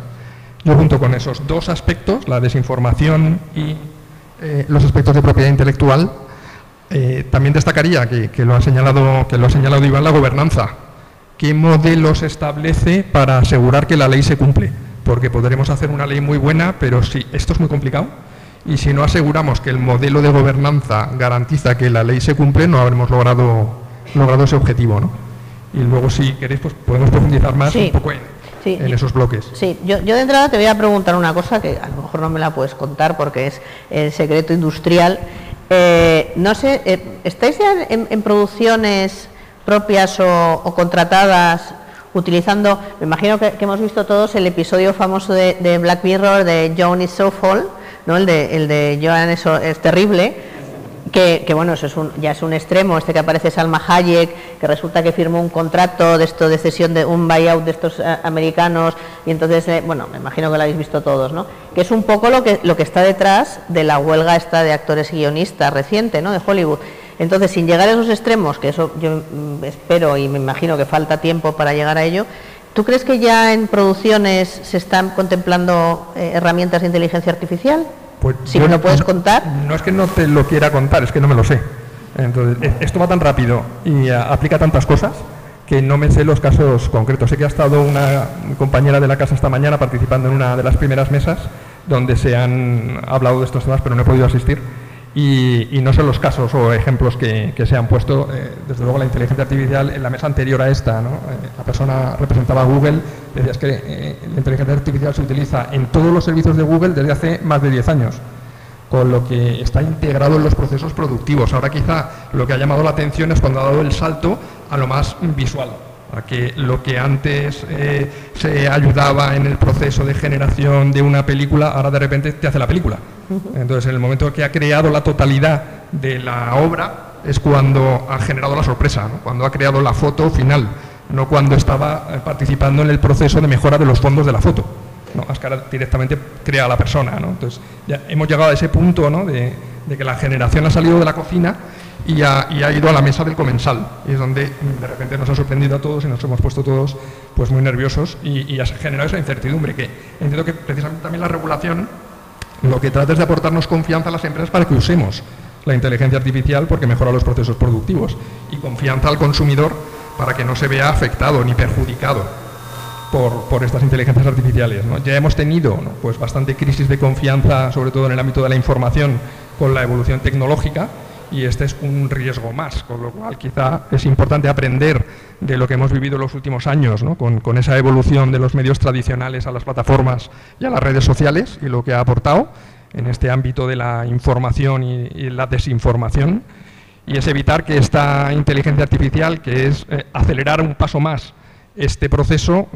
Yo, junto con esos dos aspectos, la desinformación y los aspectos de propiedad intelectual, también destacaría que lo ha señalado Iván, la gobernanza. ¿Qué modelos establece para asegurar que la ley se cumple? Porque podremos hacer una ley muy buena, pero si esto es muy complicado, y si no aseguramos que el modelo de gobernanza garantiza que la ley se cumple, no habremos logrado ese objetivo, ¿no? Y luego, si queréis, pues podemos profundizar más un poco en esos bloques. Sí, yo de entrada te voy a preguntar una cosa que a lo mejor no me la puedes contar porque es el secreto industrial. No sé, ¿estáis ya en producciones propias o contratadas utilizando, me imagino que hemos visto todos el episodio famoso de Black Mirror de Joan is so fall, ¿no? El de Joan es terrible, que bueno, eso ya es un extremo, que aparece Salma Hayek, que resulta que firmó un contrato de cesión de un buyout de estos americanos, y entonces, bueno, me imagino que lo habéis visto todos, ¿no? Que es un poco lo que está detrás de la huelga esta de actores y guionistas reciente, ¿no?, de Hollywood. Entonces, sin llegar a esos extremos, que eso yo espero y me imagino que falta tiempo para llegar a ello, ¿tú crees que ya en producciones se están contemplando herramientas de inteligencia artificial? Pues si me lo puedes contar. No es que no te lo quiera contar, es que no me lo sé. Entonces, esto va tan rápido y aplica tantas cosas que no me sé los casos concretos. Sé que ha estado una compañera de la casa esta mañana participando en una de las primeras mesas donde se han hablado de estos temas, pero no he podido asistir. Y no sé los casos o ejemplos que se han puesto. Desde luego, la inteligencia artificial, en la mesa anterior a esta, ¿no?, la persona representaba a Google, decía que la inteligencia artificial se utiliza en todos los servicios de Google desde hace más de 10 años, con lo que está integrado en los procesos productivos. Ahora quizá lo que ha llamado la atención es cuando ha dado el salto a lo más visual, a que lo que antes se ayudaba en el proceso de generación de una película, ahora de repente te hace la película. Entonces, en el momento que ha creado la totalidad de la obra es cuando ha generado la sorpresa, ¿no?, cuando ha creado la foto final, no cuando estaba participando en el proceso de mejora de los fondos de la foto, ¿no? Es que ahora directamente crea a la persona, ¿no? Entonces, ya hemos llegado a ese punto, ¿no?, de que la generación ha salido de la cocina y ha ido a la mesa del comensal, y es donde de repente nos ha sorprendido a todos y nos hemos puesto todos pues muy nerviosos y ha generado esa incertidumbre, que entiendo que precisamente también la regulación lo que trata es de aportarnos confianza a las empresas para que usemos la inteligencia artificial, porque mejora los procesos productivos, y confianza al consumidor para que no se vea afectado ni perjudicado por estas inteligencias artificiales, ¿no? Ya hemos tenido, ¿no?, pues bastante crisis de confianza, sobre todo en el ámbito de la información, con la evolución tecnológica, y este es un riesgo más, con lo cual quizá es importante aprender de lo que hemos vivido en los últimos años, ¿no?, con esa evolución de los medios tradicionales a las plataformas y a las redes sociales, y lo que ha aportado en este ámbito de la información y la desinformación, y es evitar que esta inteligencia artificial, que es acelerar un paso más este proceso,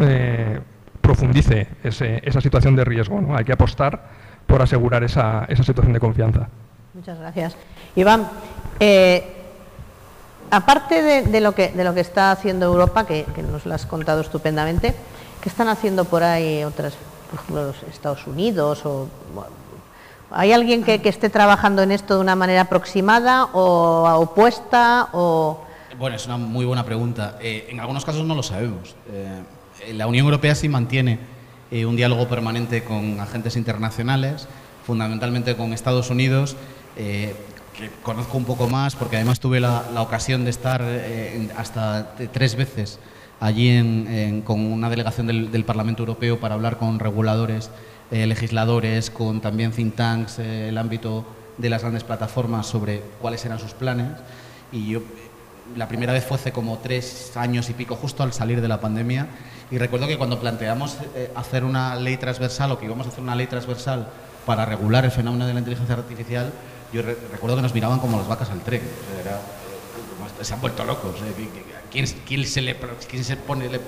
profundice esa situación de riesgo, ¿no? Hay que apostar por asegurar esa situación de confianza. Muchas gracias. Iván, aparte de lo que está haciendo Europa, que nos lo has contado estupendamente, ¿qué están haciendo por ahí otras, por ejemplo, los Estados Unidos ¿Hay alguien que esté trabajando en esto de una manera aproximada o opuesta? Bueno, es una muy buena pregunta. En algunos casos no lo sabemos. La Unión Europea sí mantiene un diálogo permanente con agentes internacionales, fundamentalmente con Estados Unidos, que conozco un poco más porque además tuve la ocasión de estar hasta 3 veces allí con una delegación del Parlamento Europeo para hablar con reguladores, legisladores, con también think tanks, el ámbito de las grandes plataformas sobre cuáles eran sus planes. Y yo la primera vez fue hace como 3 años y pico, justo al salir de la pandemia, y recuerdo que cuando planteamos hacer una ley transversal, o que íbamos a hacer una ley transversal para regular el fenómeno de la inteligencia artificial, yo recuerdo que nos miraban como las vacas al tren. Se han vuelto locos. ¿Quién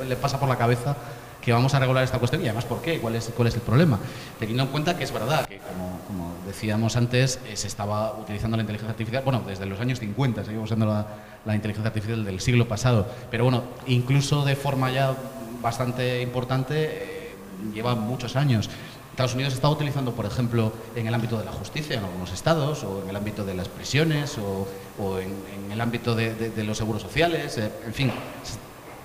le pasa por la cabeza que vamos a regular esta cuestión? Y además, ¿por qué? ¿Cuál es el problema? Teniendo en cuenta que es verdad que, como decíamos antes, se estaba utilizando la inteligencia artificial, bueno, desde los años 50 seguimos usando la inteligencia artificial del siglo pasado, pero bueno, incluso de forma ya bastante importante, lleva muchos años. Estados Unidos está utilizando, por ejemplo, en el ámbito de la justicia en algunos estados, o en el ámbito de las prisiones, o en el ámbito de los seguros sociales, en fin,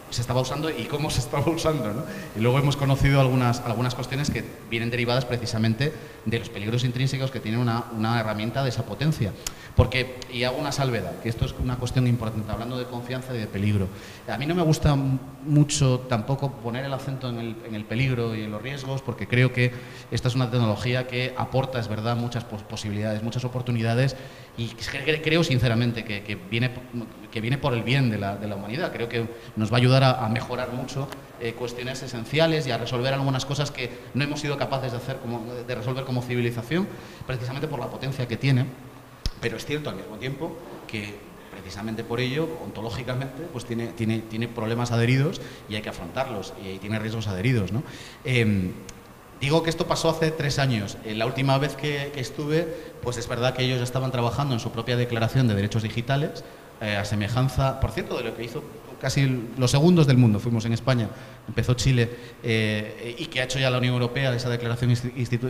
se estaba usando y cómo se estaba usando, ¿no? Y luego hemos conocido algunas cuestiones que vienen derivadas precisamente de los peligros intrínsecos que tiene una herramienta de esa potencia. Porque, y hago una salvedad, que esto es una cuestión importante, hablando de confianza y de peligro. A mí no me gusta mucho tampoco poner el acento en el peligro y en los riesgos, porque creo que esta es una tecnología que aporta, es verdad, muchas posibilidades, muchas oportunidades, y creo sinceramente que viene por el bien de la humanidad. Creo que nos va a ayudar a mejorar mucho cuestiones esenciales y a resolver algunas cosas que no hemos sido capaces de resolver como civilización, precisamente por la potencia que tiene. Pero es cierto al mismo tiempo que precisamente por ello, ontológicamente, pues tiene problemas adheridos y hay que afrontarlos, y tiene riesgos adheridos, ¿no? Digo que esto pasó hace 3 años. La última vez que estuve, pues es verdad que ellos ya estaban trabajando en su propia declaración de derechos digitales, a semejanza, por cierto, de lo que hizo casi los segundos del mundo. Fuimos en España, empezó Chile, y que ha hecho ya la Unión Europea, esa declaración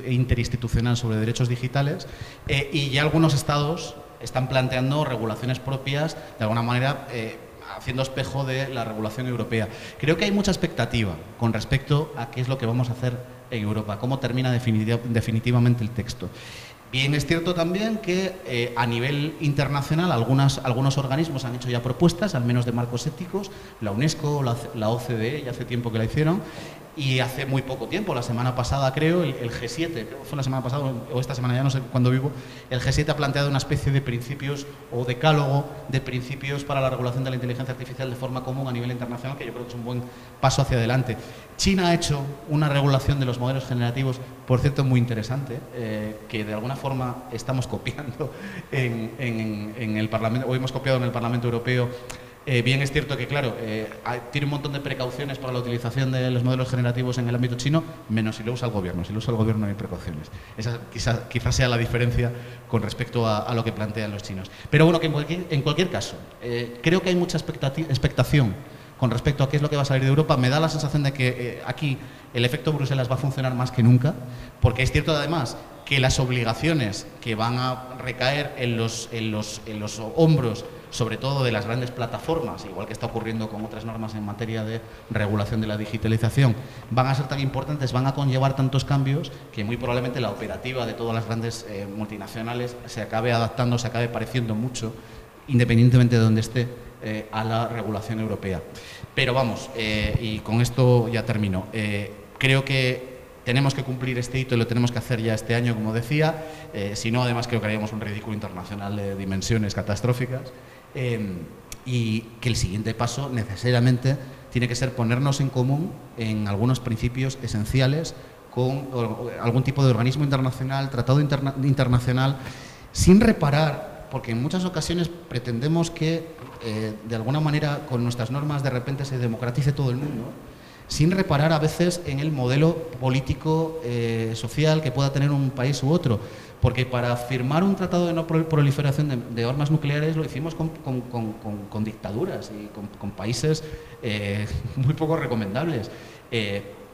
interinstitucional sobre derechos digitales, y ya algunos estados están planteando regulaciones propias, de alguna manera haciendo espejo de la regulación europea. Creo que hay mucha expectativa con respecto a qué es lo que vamos a hacer en Europa, cómo termina definitivamente el texto. Bien, es cierto también que a nivel internacional algunos organismos han hecho ya propuestas, al menos de marcos éticos, la UNESCO, la OCDE, ya hace tiempo que la hicieron, y hace muy poco tiempo, la semana pasada creo, el G7, creo que fue la semana pasada o esta semana, ya no sé cuándo vivo, el G7 ha planteado una especie de principios o decálogo de principios para la regulación de la inteligencia artificial de forma común a nivel internacional, que yo creo que es un buen paso hacia adelante. China ha hecho una regulación de los modelos generativos, por cierto, muy interesante, que de alguna forma estamos copiando en el Parlamento, o hemos copiado en el Parlamento Europeo. Bien es cierto que, claro, tiene un montón de precauciones para la utilización de los modelos generativos en el ámbito chino, menos si lo usa el gobierno. Si lo usa el gobierno no hay precauciones. Esa quizás sea la diferencia con respecto a lo que plantean los chinos. Pero bueno, que en cualquier caso, creo que hay mucha expectación con respecto a qué es lo que va a salir de Europa. Me da la sensación de que aquí el efecto Bruselas va a funcionar más que nunca, porque es cierto además que las obligaciones que van a recaer en los hombros, sobre todo de las grandes plataformas, igual que está ocurriendo con otras normas en materia de regulación de la digitalización, van a ser tan importantes, van a conllevar tantos cambios, que muy probablemente la operativa de todas las grandes multinacionales se acabe adaptando, se acabe pareciendo mucho, independientemente de donde esté, a la regulación europea. Pero vamos, y con esto ya termino, creo que tenemos que cumplir este hito y lo tenemos que hacer ya este año, como decía, si no, además creo que haríamos un ridículo internacional de dimensiones catastróficas, y que el siguiente paso necesariamente tiene que ser ponernos en común en algunos principios esenciales con algún tipo de organismo internacional, tratado internacional, sin reparar, porque en muchas ocasiones pretendemos que de alguna manera con nuestras normas de repente se democratice todo el mundo, sin reparar a veces en el modelo político, social que pueda tener un país u otro. Porque para firmar un tratado de no proliferación de armas nucleares lo hicimos con dictaduras y con países muy poco recomendables.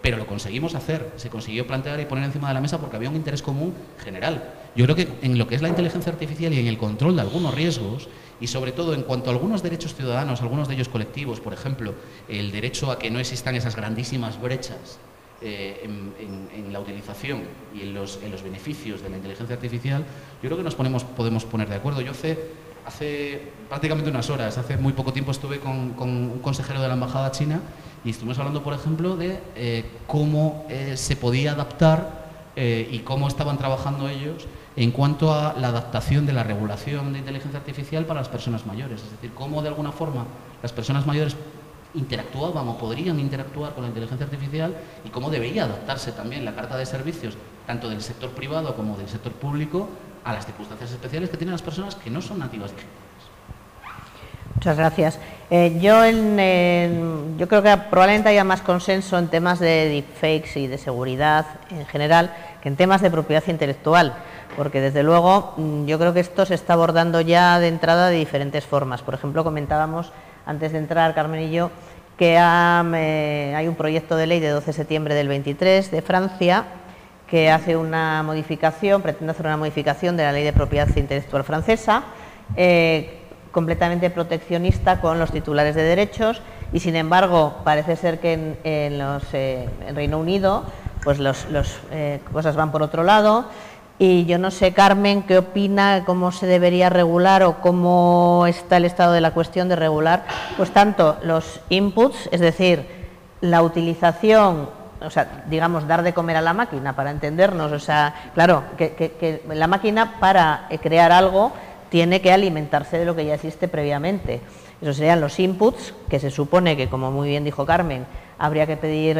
pero lo conseguimos hacer, se consiguió plantear y poner encima de la mesa porque había un interés común general. Yo creo que en lo que es la inteligencia artificial y en el control de algunos riesgos, y sobre todo en cuanto a algunos derechos ciudadanos, algunos de ellos colectivos, por ejemplo, el derecho a que no existan esas grandísimas brechas en la utilización y en los beneficios de la inteligencia artificial, yo creo que podemos poner de acuerdo. Yo hace prácticamente unas horas, hace muy poco tiempo estuve con un consejero de la Embajada China y estuvimos hablando, por ejemplo, de cómo se podía adaptar y cómo estaban trabajando ellos en cuanto a la adaptación de la regulación de inteligencia artificial para las personas mayores. Es decir, cómo de alguna forma las personas mayores interactuaban o podrían interactuar con la inteligencia artificial y cómo debería adaptarse también la carta de servicios, tanto del sector privado como del sector público, a las circunstancias especiales que tienen las personas que no son nativas digitales. Muchas gracias. Yo creo que probablemente haya más consenso en temas de deepfakes y de seguridad en general que en temas de propiedad intelectual, porque desde luego yo creo que esto se está abordando ya de entrada de diferentes formas. Por ejemplo, comentábamos antes de entrar, Carmen y yo, que hay un proyecto de ley de 12 de septiembre del 23 de Francia que hace una modificación, pretende hacer una modificación de la ley de propiedad intelectual francesa, completamente proteccionista con los titulares de derechos, y sin embargo parece ser que en Reino Unido pues las cosas van por otro lado. Y yo no sé, Carmen, ¿qué opina, cómo se debería regular o cómo está el estado de la cuestión de regular pues tanto los inputs, es decir, la utilización, o sea, digamos, dar de comer a la máquina, para entendernos, o sea, claro, que la máquina para crear algo tiene que alimentarse de lo que ya existe previamente. Eso serían los inputs, que se supone que, como muy bien dijo Carmen, habría que pedir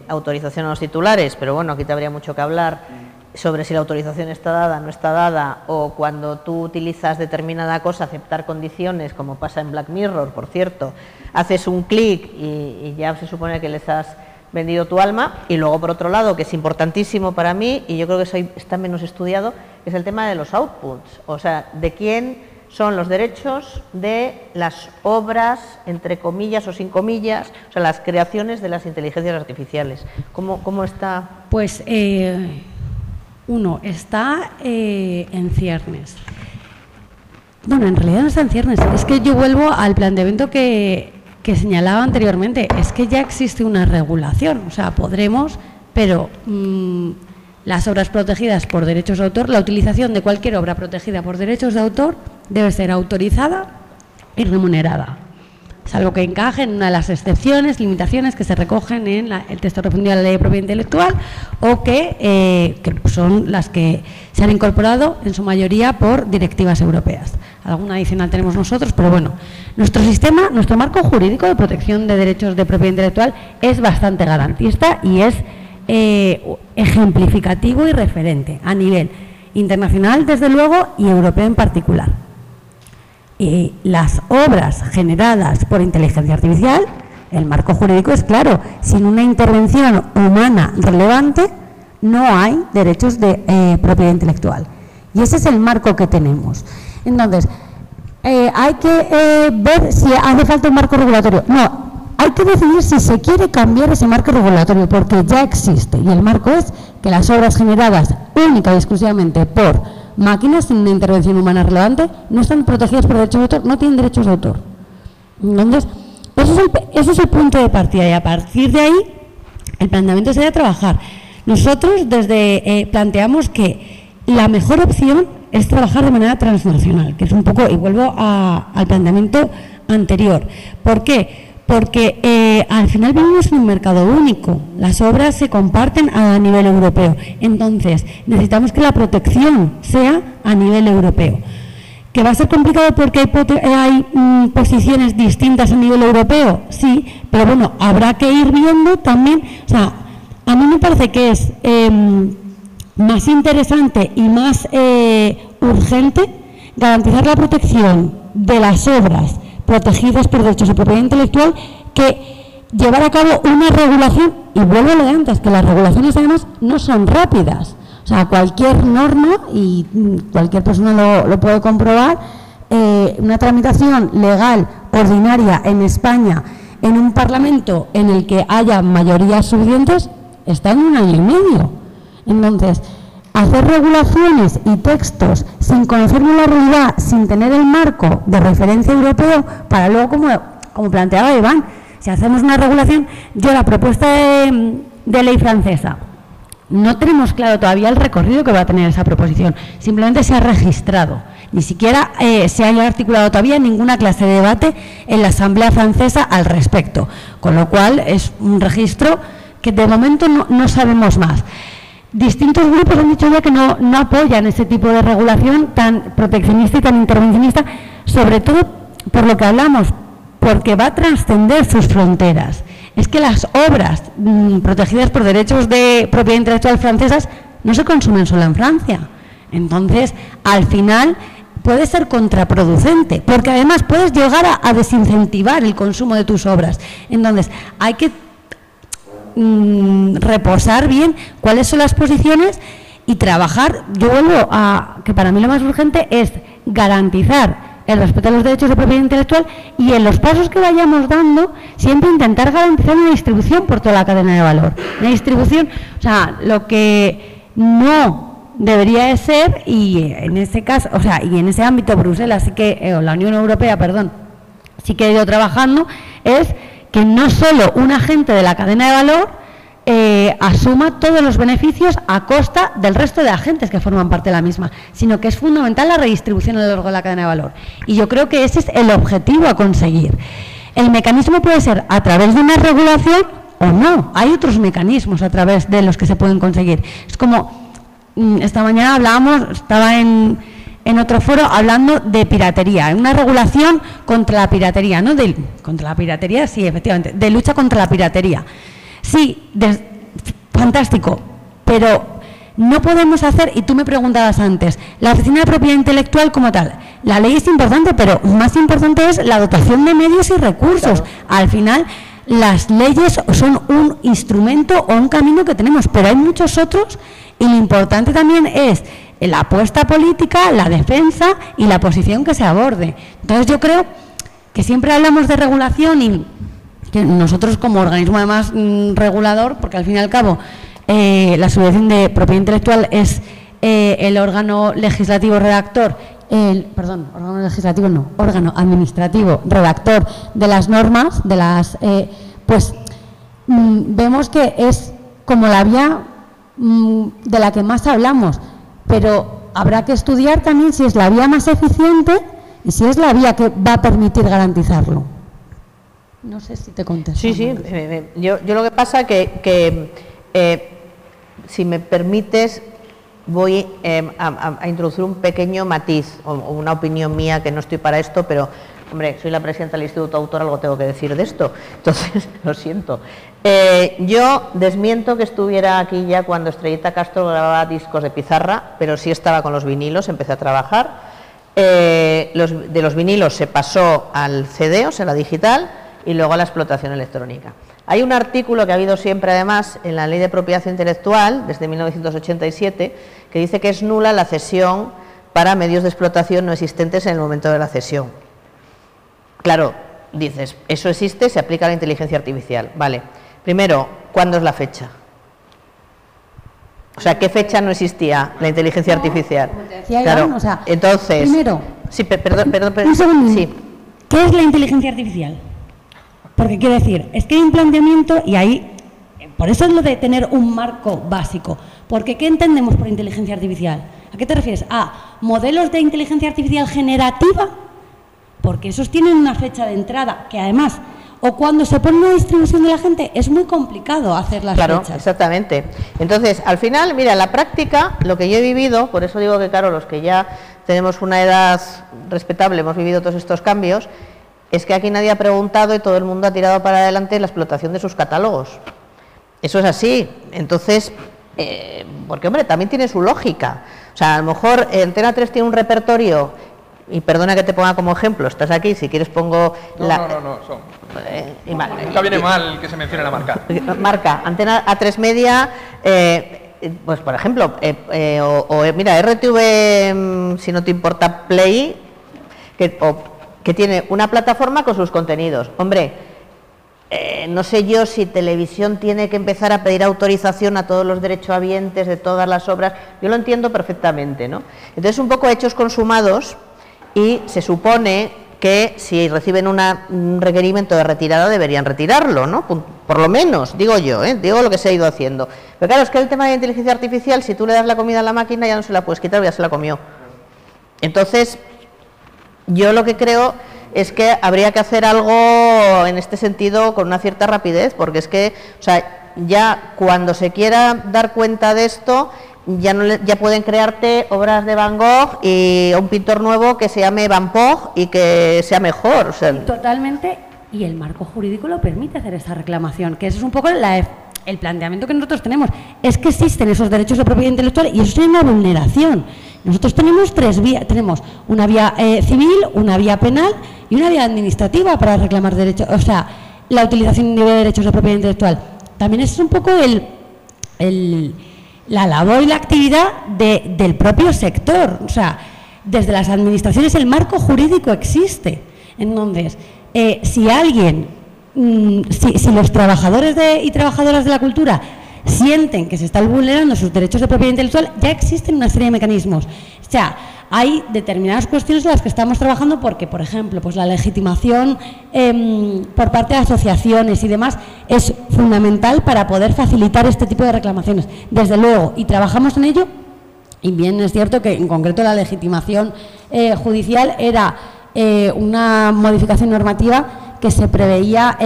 autorización a los titulares, pero bueno, aquí te habría mucho que hablar sobre si la autorización está dada, no está dada, o cuando tú utilizas determinada cosa, aceptar condiciones, como pasa en Black Mirror, por cierto, haces un clic y ya se supone que les has vendido tu alma. Y luego, por otro lado, que es importantísimo para mí, y yo creo que está menos estudiado, es el tema de los outputs, o sea, de quién son los derechos de las obras, entre comillas o sin comillas, o sea, las creaciones de las inteligencias artificiales. ¿Cómo está? Pues uno, está en ciernes. Bueno, en realidad no está en ciernes. Es que yo vuelvo al planteamiento que señalaba anteriormente. Es que ya existe una regulación. O sea, podremos, pero las obras protegidas por derechos de autor, la utilización de cualquier obra protegida por derechos de autor debe ser autorizada y remunerada, salvo que encaje en una de las excepciones, limitaciones que se recogen en el texto refundido de la Ley de Propiedad Intelectual o que son las que se han incorporado en su mayoría por directivas europeas. Alguna adicional tenemos nosotros, pero bueno, nuestro sistema, nuestro marco jurídico de protección de derechos de propiedad intelectual es bastante garantista y es ejemplificativo y referente a nivel internacional, desde luego, y europeo en particular. Y las obras generadas por inteligencia artificial, el marco jurídico es claro, sin una intervención humana relevante no hay derechos de propiedad intelectual. Y ese es el marco que tenemos. Entonces, hay que ver si hace falta un marco regulatorio. No, hay que decidir si se quiere cambiar ese marco regulatorio, porque ya existe. Y el marco es que las obras generadas única y exclusivamente por máquinas sin una intervención humana relevante no están protegidas por derechos de autor, no tienen derechos de autor. Entonces, ese es el punto de partida, y a partir de ahí el planteamiento sería trabajar. Nosotros planteamos que la mejor opción es trabajar de manera transnacional, que es un poco, y vuelvo al planteamiento anterior. ¿Por qué? Porque al final vivimos en un mercado único, las obras se comparten a nivel europeo, entonces necesitamos que la protección sea a nivel europeo. ¿Que va a ser complicado porque hay posiciones distintas a nivel europeo? Sí, pero bueno, habrá que ir viendo también, o sea, a mí me parece que es más interesante y más urgente garantizar la protección de las obras protegidas por derechos de propiedad intelectual que llevar a cabo una regulación, y vuelvo a lo de antes, que las regulaciones además no son rápidas. O sea, cualquier norma, y cualquier persona lo puede comprobar, una tramitación legal ordinaria en España, en un Parlamento en el que haya mayorías suficientes, está en 1 año y medio. Entonces, hacer regulaciones y textos sin conocernos la realidad, sin tener el marco de referencia europeo, para luego, como planteaba Iván, si hacemos una regulación, yo la propuesta de ley francesa, no tenemos claro todavía el recorrido que va a tener esa proposición, simplemente se ha registrado, ni siquiera se haya articulado todavía ninguna clase de debate en la Asamblea Francesa al respecto, con lo cual es un registro que de momento no sabemos más. Distintos grupos han dicho ya que no apoyan ese tipo de regulación tan proteccionista y tan intervencionista, sobre todo por lo que hablamos, porque va a trascender sus fronteras. Es que las obras protegidas por derechos de propiedad intelectual francesas no se consumen solo en Francia. Entonces, al final puede ser contraproducente, porque además puedes llegar a desincentivar el consumo de tus obras. Entonces, hay que reposar bien cuáles son las posiciones y trabajar. Yo vuelvo a que para mí lo más urgente es garantizar el respeto a los derechos de propiedad intelectual y en los pasos que vayamos dando siempre intentar garantizar una distribución por toda la cadena de valor. Una distribución, o sea, lo que no debería de ser, y en ese caso, o sea, y en ese ámbito Bruselas sí que, la Unión Europea, perdón, sí que ha ido trabajando, es que no solo un agente de la cadena de valor asuma todos los beneficios a costa del resto de agentes que forman parte de la misma, sino que es fundamental la redistribución a lo largo de la cadena de valor. Y yo creo que ese es el objetivo a conseguir. El mecanismo puede ser a través de una regulación o no. Hay otros mecanismos a través de los que se pueden conseguir. Es como, esta mañana hablábamos, estaba en otro foro hablando de piratería, una regulación contra la piratería, ¿no? Contra la piratería, sí, efectivamente, de lucha contra la piratería. Sí, fantástico, pero no podemos hacer, y tú me preguntabas antes, la Oficina de Propiedad Intelectual como tal, la ley es importante, pero más importante es la dotación de medios y recursos. Claro. Al final, las leyes son un instrumento o un camino que tenemos, pero hay muchos otros, y lo importante también es la apuesta política, la defensa y la posición que se aborde. Entonces yo creo que siempre hablamos de regulación y que nosotros como organismo además regulador, porque al fin y al cabo la Subvención de Propiedad Intelectual es el órgano legislativo redactor, órgano administrativo redactor de las normas, de las pues vemos que es como la vía de la que más hablamos, pero habrá que estudiar también si es la vía más eficiente y si es la vía que va a permitir garantizarlo. No sé si te contesto. Sí, sí. Yo lo que pasa que si me permites, voy a introducir un pequeño matiz o una opinión mía, que no estoy para esto, pero, hombre, soy la presidenta del Instituto Autor, algo tengo que decir de esto, entonces lo siento. Yo desmiento que estuviera aquí ya cuando Estrellita Castro grababa discos de pizarra, pero sí estaba con los vinilos, empecé a trabajar. De los vinilos se pasó al CD, o sea, la digital, y luego a la explotación electrónica. Hay un artículo que ha habido siempre, además, en la Ley de Propiedad Intelectual, desde 1987, que dice que es nula la cesión para medios de explotación no existentes en el momento de la cesión. Claro, dices, eso existe, se aplica a la inteligencia artificial. Vale. Primero, ¿cuándo es la fecha? O sea, ¿qué fecha no existía la inteligencia artificial? Como te decía claro, Iván, o sea, entonces... Primero, sí, perdón, un segundo. Sí. ¿Qué es la inteligencia artificial? Porque quiero decir, es que hay un planteamiento y ahí, por eso es lo de tener un marco básico. Porque ¿qué entendemos por inteligencia artificial? ¿A qué te refieres? ¿A modelos de inteligencia artificial generativa? Porque esos tienen una fecha de entrada que además, o cuando se pone una distribución de la gente, es muy complicado hacer las fechas. Claro, exactamente. Entonces, al final, mira, en la práctica, lo que yo he vivido, por eso digo que, claro, los que ya tenemos una edad respetable, hemos vivido todos estos cambios, es que aquí nadie ha preguntado y todo el mundo ha tirado para adelante la explotación de sus catálogos. Eso es así. Entonces, porque, hombre, también tiene su lógica. O sea, a lo mejor Antena 3 tiene un repertorio, y perdona que te ponga como ejemplo, estás aquí, si quieres pongo No. Nunca viene mal que se mencione la marca. Marca, Antena A3 Media, pues por ejemplo, mira, RTV, si no te importa, Play, que tiene una plataforma con sus contenidos. Hombre, no sé yo si Televisión tiene que empezar a pedir autorización a todos los derechohabientes de todas las obras. Yo lo entiendo perfectamente, ¿no? Entonces, un poco hechos consumados, y se supone que si reciben un requerimiento de retirada deberían retirarlo, ¿no? Por lo menos, digo yo, digo lo que se ha ido haciendo. Pero claro, es que el tema de inteligencia artificial, si tú le das la comida a la máquina ya no se la puedes quitar, ya se la comió. Entonces, yo lo que creo es que habría que hacer algo en este sentido con una cierta rapidez, porque es que, o sea, ya cuando se quiera dar cuenta de esto, ya pueden crearte obras de Van Gogh y un pintor nuevo que se llame Van Gogh y que sea mejor. O sea, totalmente, y el marco jurídico lo permite hacer esa reclamación, que eso es un poco el planteamiento que nosotros tenemos, es que existen esos derechos de propiedad intelectual y eso es una vulneración. Nosotros tenemos tres vías, tenemos una vía civil, una vía penal y una vía administrativa para reclamar derechos, o sea, la utilización de derechos de propiedad intelectual. También es un poco la labor y la actividad del propio sector, o sea, desde las administraciones el marco jurídico existe. Entonces, si alguien, si los trabajadores y trabajadoras de la cultura sienten que se están vulnerando sus derechos de propiedad intelectual, ya existen una serie de mecanismos. O sea, hay determinadas cuestiones en las que estamos trabajando porque, por ejemplo, pues la legitimación por parte de asociaciones y demás es fundamental para poder facilitar este tipo de reclamaciones. Desde luego, y trabajamos en ello, y bien es cierto que en concreto la legitimación judicial era una modificación normativa que se preveía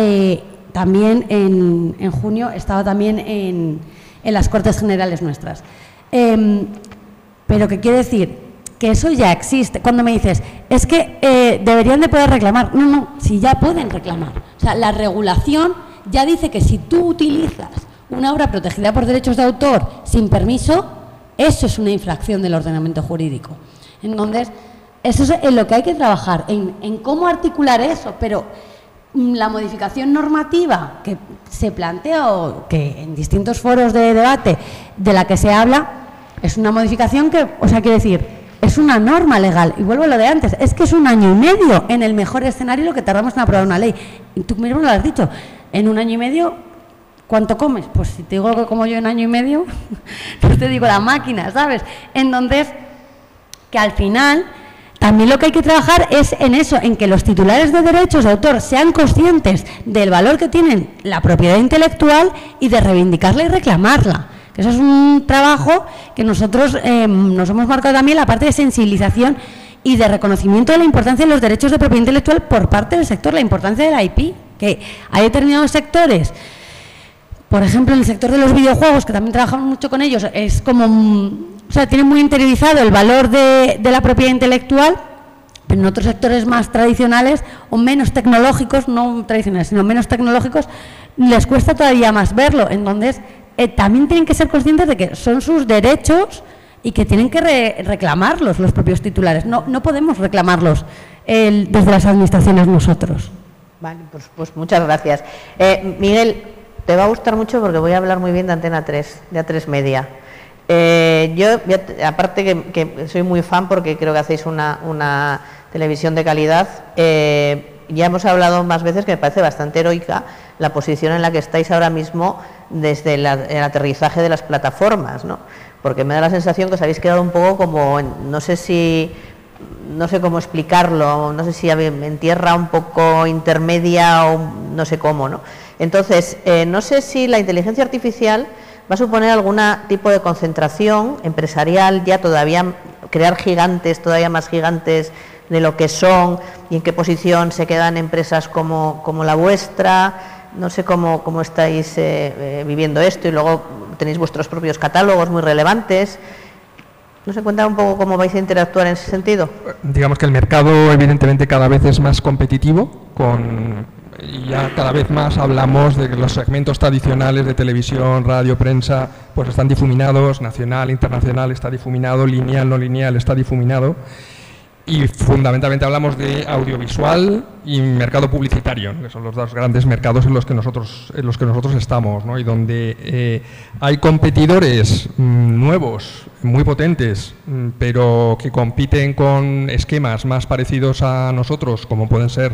también en junio, estaba también en las Cortes Generales nuestras. Pero ¿qué quiere decir? Que eso ya existe. Cuando me dices, es que deberían de poder reclamar. No, si ya pueden reclamar. O sea, la regulación ya dice que si tú utilizas una obra protegida por derechos de autor sin permiso, eso es una infracción del ordenamiento jurídico. Entonces, eso es en lo que hay que trabajar, en cómo articular eso, pero la modificación normativa que se plantea o que en distintos foros de debate de la que se habla es una modificación que, o sea, quiere decir, es una norma legal. Y vuelvo a lo de antes, es que es 1 año y medio en el mejor escenario lo que tardamos en aprobar una ley. Y tú mismo lo has dicho, en 1 año y medio, ¿cuánto comes? Pues si te digo que como yo en 1 año y medio, pues te digo la máquina, ¿sabes? Entonces, que al final también lo que hay que trabajar es en eso, en que los titulares de derechos de autor sean conscientes del valor que tienen la propiedad intelectual y de reivindicarla y reclamarla. Que eso es un trabajo que nosotros nos hemos marcado también, la parte de sensibilización y de reconocimiento de la importancia de los derechos de propiedad intelectual por parte del sector, la importancia de la IP, que hay determinados sectores, por ejemplo, en el sector de los videojuegos, que también trabajamos mucho con ellos, es como, o sea, tienen muy interiorizado el valor de la propiedad intelectual, pero en otros sectores más tradicionales o menos tecnológicos, no tradicionales, sino menos tecnológicos, les cuesta todavía más verlo. Entonces, también tienen que ser conscientes de que son sus derechos y que tienen que reclamarlos los propios titulares. No podemos reclamarlos desde las administraciones nosotros. Vale, pues muchas gracias. Miguel, te va a gustar mucho porque voy a hablar muy bien de Antena 3, de A3 Media. Yo, aparte que soy muy fan porque creo que hacéis una televisión de calidad, ya hemos hablado más veces que me parece bastante heroica la posición en la que estáis ahora mismo desde el aterrizaje de las plataformas, ¿no? Porque me da la sensación que os habéis quedado un poco como, no sé cómo explicarlo, no sé si en tierra un poco intermedia o no sé cómo, ¿no? Entonces, no sé si la inteligencia artificial va a suponer algún tipo de concentración empresarial, ya todavía crear gigantes, todavía más gigantes de lo que son y en qué posición se quedan empresas como la vuestra. No sé cómo estáis viviendo esto y luego tenéis vuestros propios catálogos muy relevantes. ¿No se cuenta un poco cómo vais a interactuar en ese sentido? Digamos que el mercado evidentemente cada vez es más competitivo, y ya cada vez más hablamos de que los segmentos tradicionales de televisión, radio, prensa, pues están difuminados, nacional, internacional está difuminado, lineal, no lineal está difuminado. Y fundamentalmente hablamos de audiovisual y mercado publicitario, ¿no? Que son los dos grandes mercados en los que nosotros estamos, ¿no? Y donde hay competidores nuevos, muy potentes, pero que compiten con esquemas más parecidos a nosotros, como pueden ser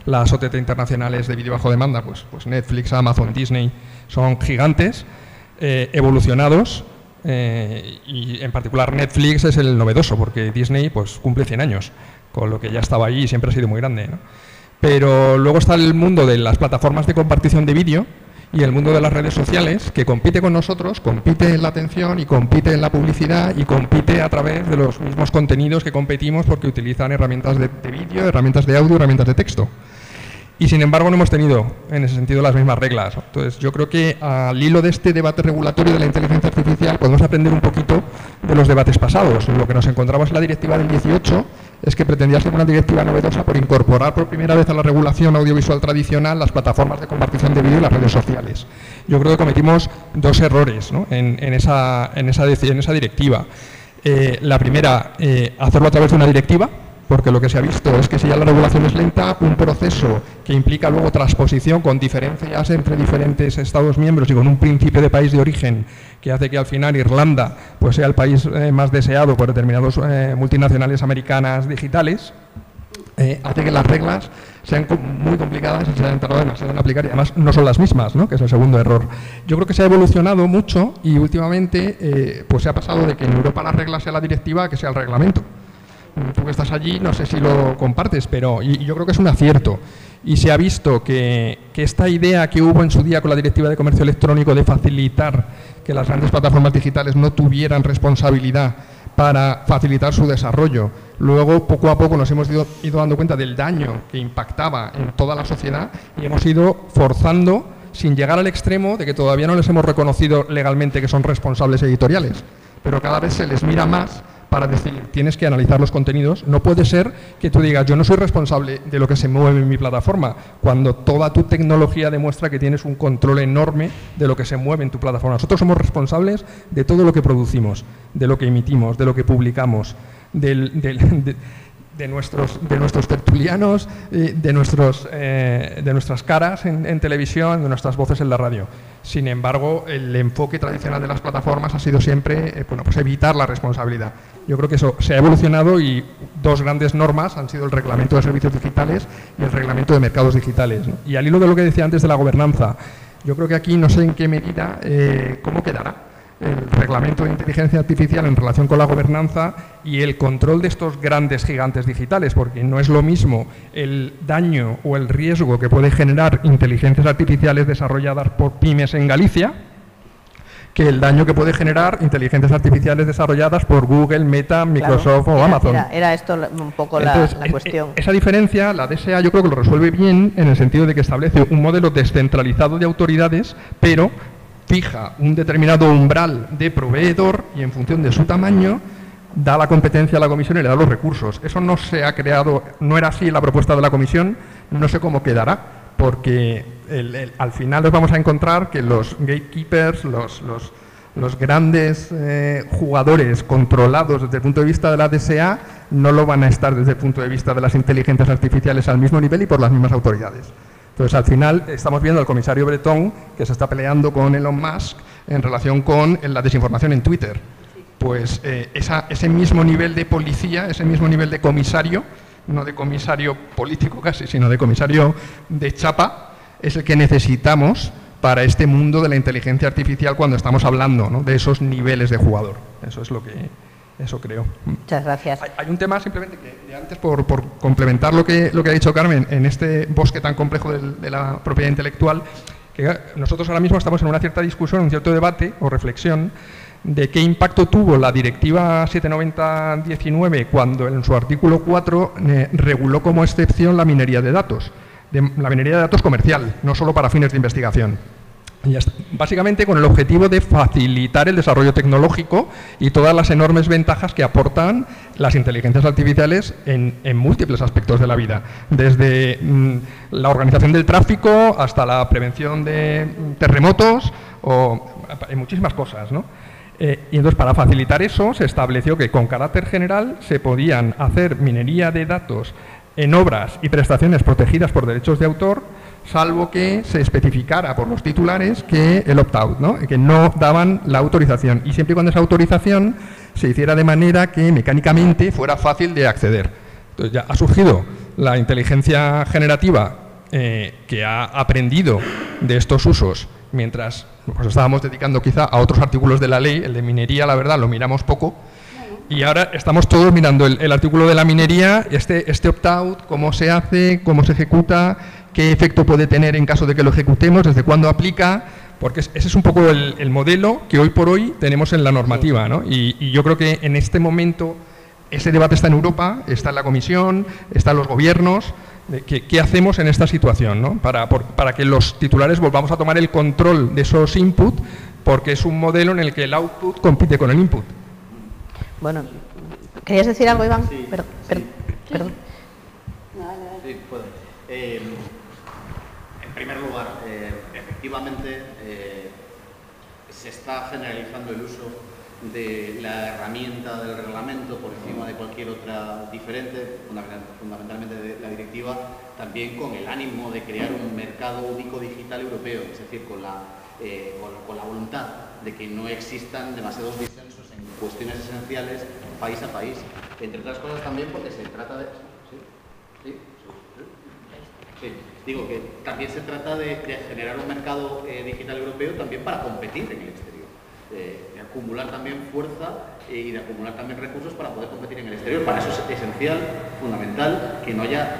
las OTT internacionales de vídeo bajo demanda, pues Netflix, Amazon, Disney, son gigantes, evolucionados. Y en particular Netflix es el novedoso, porque Disney pues cumple 100 años, con lo que ya estaba allí y siempre ha sido muy grande, ¿no? Pero luego está el mundo de las plataformas de compartición de vídeo y el mundo de las redes sociales, que compite con nosotros, compite en la atención y compite en la publicidad y compite a través de los mismos contenidos que competimos, porque utilizan herramientas de vídeo, herramientas de audio, herramientas de texto. Y sin embargo no hemos tenido en ese sentido las mismas reglas. Entonces yo creo que al hilo de este debate regulatorio de la inteligencia artificial podemos aprender un poquito de los debates pasados. Lo que nos encontramos en la directiva del 18 es que pretendía ser una directiva novedosa por incorporar por primera vez a la regulación audiovisual tradicional las plataformas de compartición de vídeo y las redes sociales. Yo creo que cometimos dos errores, ¿no? en esa directiva. La primera, hacerlo a través de una directiva, porque lo que se ha visto es que si ya la regulación es lenta, un proceso que implica luego transposición con diferencias entre diferentes Estados miembros y con un principio de país de origen que hace que al final Irlanda pues sea el país más deseado por determinados multinacionales americanas digitales, hace que las reglas sean muy complicadas y se hayan tardado demasiado en aplicar, y además no son las mismas, ¿no? Que es el segundo error. Yo creo que se ha evolucionado mucho y últimamente pues se ha pasado de que en Europa la regla sea la directiva a que sea el reglamento. Tú que estás allí, no sé si lo compartes, pero yo creo que es un acierto. Y se ha visto que esta idea que hubo en su día con la Directiva de Comercio Electrónico de facilitar que las grandes plataformas digitales no tuvieran responsabilidad para facilitar su desarrollo, luego poco a poco nos hemos ido dando cuenta del daño que impactaba en toda la sociedad y hemos ido forzando, sin llegar al extremo de que todavía no les hemos reconocido legalmente que son responsables editoriales, pero cada vez se les mira más para decir, tienes que analizar los contenidos. No puede ser que tú digas, yo no soy responsable de lo que se mueve en mi plataforma, cuando toda tu tecnología demuestra que tienes un control enorme de lo que se mueve en tu plataforma. Nosotros somos responsables de todo lo que producimos, de lo que emitimos, de lo que publicamos, de nuestros tertulianos, de nuestras caras en televisión, de nuestras voces en la radio. Sin embargo, el enfoque tradicional de las plataformas ha sido siempre pues evitar la responsabilidad. Yo creo que eso se ha evolucionado y dos grandes normas han sido el Reglamento de Servicios Digitales y el Reglamento de Mercados Digitales, ¿no? Y al hilo de lo que decía antes de la gobernanza, yo creo que aquí no sé en qué medida, cómo quedará el reglamento de inteligencia artificial en relación con la gobernanza y el control de estos grandes gigantes digitales, porque no es lo mismo el daño o el riesgo que puede generar inteligencias artificiales desarrolladas por pymes en Galicia que el daño que puede generar inteligencias artificiales desarrolladas por Google, Meta, Microsoft o Amazon. Era esto un poco entonces, la cuestión. Esa diferencia, la DSA yo creo que lo resuelve bien en el sentido de que establece un modelo descentralizado de autoridades, pero fija un determinado umbral de proveedor y en función de su tamaño da la competencia a la Comisión y le da los recursos. Eso no se ha creado, no era así en la propuesta de la Comisión, no sé cómo quedará, porque al final nos vamos a encontrar que los gatekeepers, los grandes jugadores controlados desde el punto de vista de la DSA no lo van a estar desde el punto de vista de las inteligencias artificiales al mismo nivel y por las mismas autoridades. Entonces, al final, estamos viendo al comisario Breton que se está peleando con Elon Musk en relación con la desinformación en Twitter. Pues ese mismo nivel de policía, ese mismo nivel de comisario, no de comisario político casi, sino de comisario de chapa, es el que necesitamos para este mundo de la inteligencia artificial cuando estamos hablando, ¿no?, de esos niveles de jugador. Eso es lo que... Eso creo. Muchas gracias. Hay un tema simplemente que antes, por complementar lo que ha dicho Carmen, en este bosque tan complejo de la propiedad intelectual, que nosotros ahora mismo estamos en una cierta discusión, un cierto debate o reflexión de qué impacto tuvo la Directiva 790/19 cuando en su artículo 4 reguló como excepción la minería de datos, la minería de datos comercial, no solo para fines de investigación. Y básicamente con el objetivo de facilitar el desarrollo tecnológico y todas las enormes ventajas que aportan las inteligencias artificiales en múltiples aspectos de la vida, desde la organización del tráfico hasta la prevención de terremotos o en muchísimas cosas, ¿no? Y entonces, para facilitar eso, se estableció que con carácter general se podían hacer minería de datos en obras y prestaciones protegidas por derechos de autor, salvo que se especificara por los titulares que el opt-out, ¿no? Que no daban la autorización, y siempre y cuando esa autorización se hiciera de manera que mecánicamente fuera fácil de acceder. Entonces ya ha surgido la inteligencia generativa que ha aprendido de estos usos mientras nos estábamos dedicando quizá a otros artículos de la ley. El de minería, la verdad, lo miramos poco. Y ahora estamos todos mirando el artículo de la minería, este opt-out, cómo se hace, cómo se ejecuta, qué efecto puede tener en caso de que lo ejecutemos, desde cuándo aplica, porque ese es un poco el modelo que hoy por hoy tenemos en la normativa, ¿no? Y yo creo que en este momento ese debate está en Europa, está en la Comisión, está en los gobiernos. ¿Qué hacemos en esta situación, ¿no? Para que los titulares volvamos a tomar el control de esos inputs, porque es un modelo en el que el output compite con el input. Bueno, ¿querías decir algo, Iván? Sí, Perdón. Sí, puedo. En primer lugar, efectivamente se está generalizando el uso de la herramienta del reglamento por encima de cualquier otra diferente, fundamentalmente de la directiva, también con el ánimo de crear un mercado único digital europeo, es decir, con la voluntad de que no existan demasiados disensos en cuestiones esenciales país a país, entre otras cosas también porque se trata de... Sí, digo que también se trata de generar un mercado digital europeo también para competir en el exterior. De acumular también fuerza y de acumular también recursos para poder competir en el exterior. Para eso es esencial, fundamental, que no haya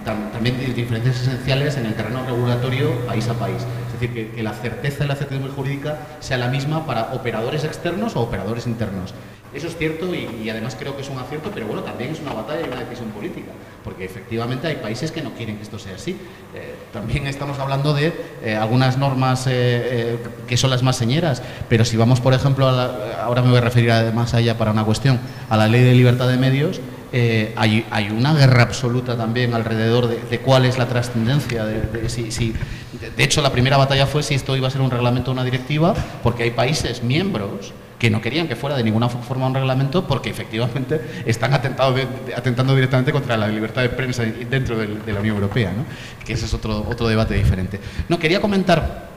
también diferencias esenciales en el terreno regulatorio país a país. Es decir, que la certeza y la certidumbre jurídica sea la misma para operadores externos o operadores internos. Eso es cierto y además creo que es un acierto, pero bueno, también es una batalla y una decisión política, porque efectivamente hay países que no quieren que esto sea así. También estamos hablando de algunas normas que son las más señeras, pero si vamos, por ejemplo, ahora me voy a referir además a ella para una cuestión, a la Ley de Libertad de Medios, hay una guerra absoluta también alrededor de cuál es la trascendencia. De hecho, la primera batalla fue si esto iba a ser un reglamento o una directiva, porque hay países miembros que no querían que fuera de ninguna forma un reglamento porque efectivamente están atentando directamente contra la libertad de prensa dentro de la Unión Europea, ¿no? Que ese es otro debate diferente. No, quería comentar,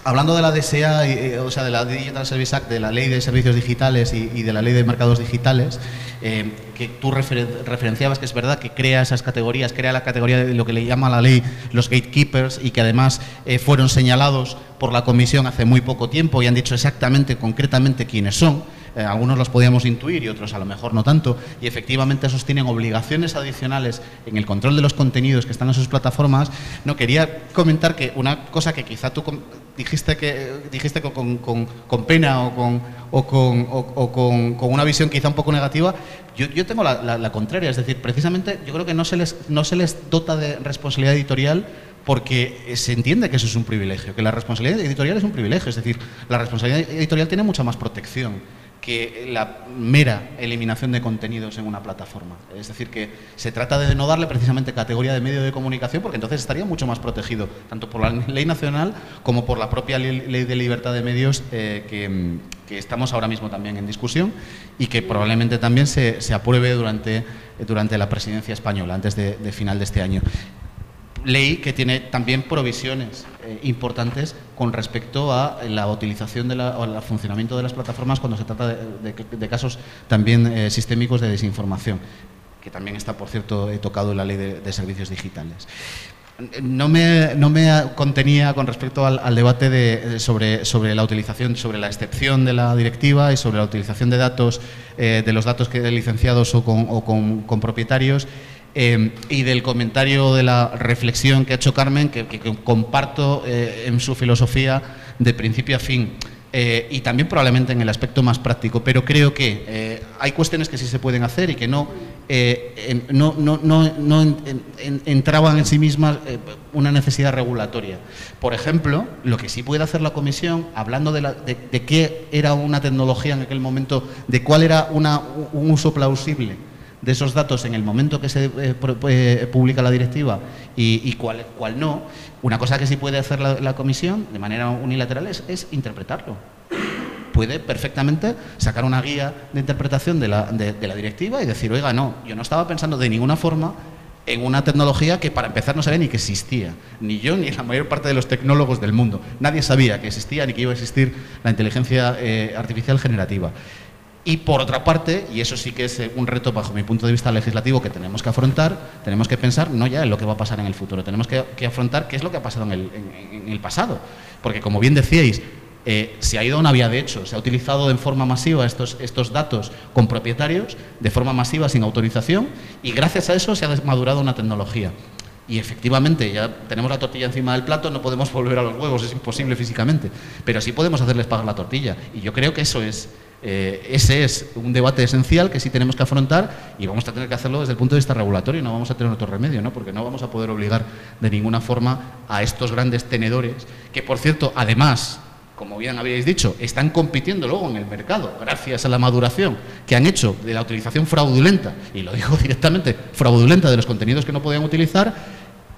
hablando de la DSA, o sea, de la Digital Services Act, de la Ley de Servicios Digitales y de la Ley de Mercados Digitales, que tú referenciabas que es verdad que crea esas categorías, crea la categoría de lo que le llama la ley los gatekeepers y que además fueron señalados por la Comisión hace muy poco tiempo y han dicho exactamente, concretamente quiénes son. Algunos los podíamos intuir y otros a lo mejor no tanto, y efectivamente esos tienen obligaciones adicionales en el control de los contenidos que están en sus plataformas. No, quería comentar que una cosa que quizá tú dijiste con pena o con una visión quizá un poco negativa, yo tengo la contraria, es decir, precisamente yo creo que no se les dota de responsabilidad editorial porque se entiende que eso es un privilegio, que la responsabilidad editorial es un privilegio, es decir, la responsabilidad editorial tiene mucha más protección que la mera eliminación de contenidos en una plataforma. Es decir, que se trata de no darle precisamente categoría de medio de comunicación, porque entonces estaría mucho más protegido, tanto por la ley nacional como por la propia ley de libertad de medios que estamos ahora mismo también en discusión y que probablemente también se apruebe durante la presidencia española, antes de final de este año. Ley que tiene también provisiones importantes con respecto a la utilización o al funcionamiento de las plataformas cuando se trata de casos también sistémicos de desinformación, que también está, por cierto, tocado en la Ley de Servicios Digitales. No me contenía con respecto al debate sobre la utilización, sobre la excepción de la directiva y sobre la utilización de datos, de los datos que licenciados o con propietarios. Y del comentario de la reflexión que ha hecho Carmen, que comparto en su filosofía de principio a fin, y también probablemente en el aspecto más práctico, pero creo que hay cuestiones que sí se pueden hacer y que no entraban en sí mismas una necesidad regulatoria. Por ejemplo, lo que sí puede hacer la Comisión, hablando de qué era una tecnología en aquel momento, de cuál era un uso plausible de esos datos en el momento que se publica la directiva y cuál no, una cosa que sí puede hacer la Comisión de manera unilateral es interpretarlo. puede perfectamente sacar una guía de interpretación de la directiva y decir, oiga, no, yo no estaba pensando de ninguna forma en una tecnología que para empezar no sabía ni que existía, ni yo ni la mayor parte de los tecnólogos del mundo. Nadie sabía que existía ni que iba a existir la inteligencia artificial generativa. Y por otra parte, y eso sí que es un reto bajo mi punto de vista legislativo que tenemos que afrontar, tenemos que pensar no ya en lo que va a pasar en el futuro, tenemos que afrontar qué es lo que ha pasado en el pasado. Porque como bien decíais, se ha ido a una vía de hecho, se ha utilizado de forma masiva estos datos con propietarios, de forma masiva sin autorización, y gracias a eso se ha desmadurado una tecnología. Y efectivamente, ya tenemos la tortilla encima del plato, no podemos volver a los huevos, es imposible físicamente, pero sí podemos hacerles pagar la tortilla. Y yo creo que eso es, ese es un debate esencial que sí tenemos que afrontar, y vamos a tener que hacerlo desde el punto de vista regulatorio, no vamos a tener otro remedio, ¿no? Porque no vamos a poder obligar de ninguna forma a estos grandes tenedores, que por cierto, además, como bien habíais dicho, están compitiendo luego en el mercado, gracias a la maduración que han hecho de la utilización fraudulenta, y lo digo directamente, fraudulenta de los contenidos que no podían utilizar,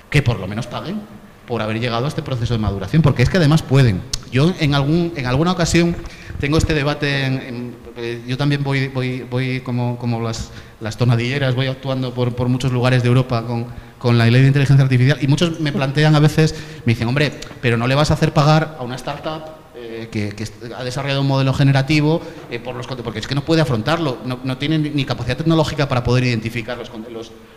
que por lo menos paguen por haber llegado a este proceso de maduración, porque es que además pueden. Yo en alguna ocasión tengo este debate, yo también voy como las tonadilleras, voy actuando por muchos lugares de Europa con la ley de inteligencia artificial, y muchos me plantean a veces, me dicen, hombre, pero no le vas a hacer pagar a una startup que ha desarrollado un modelo generativo porque es que no puede afrontarlo, no tiene ni capacidad tecnológica para poder identificar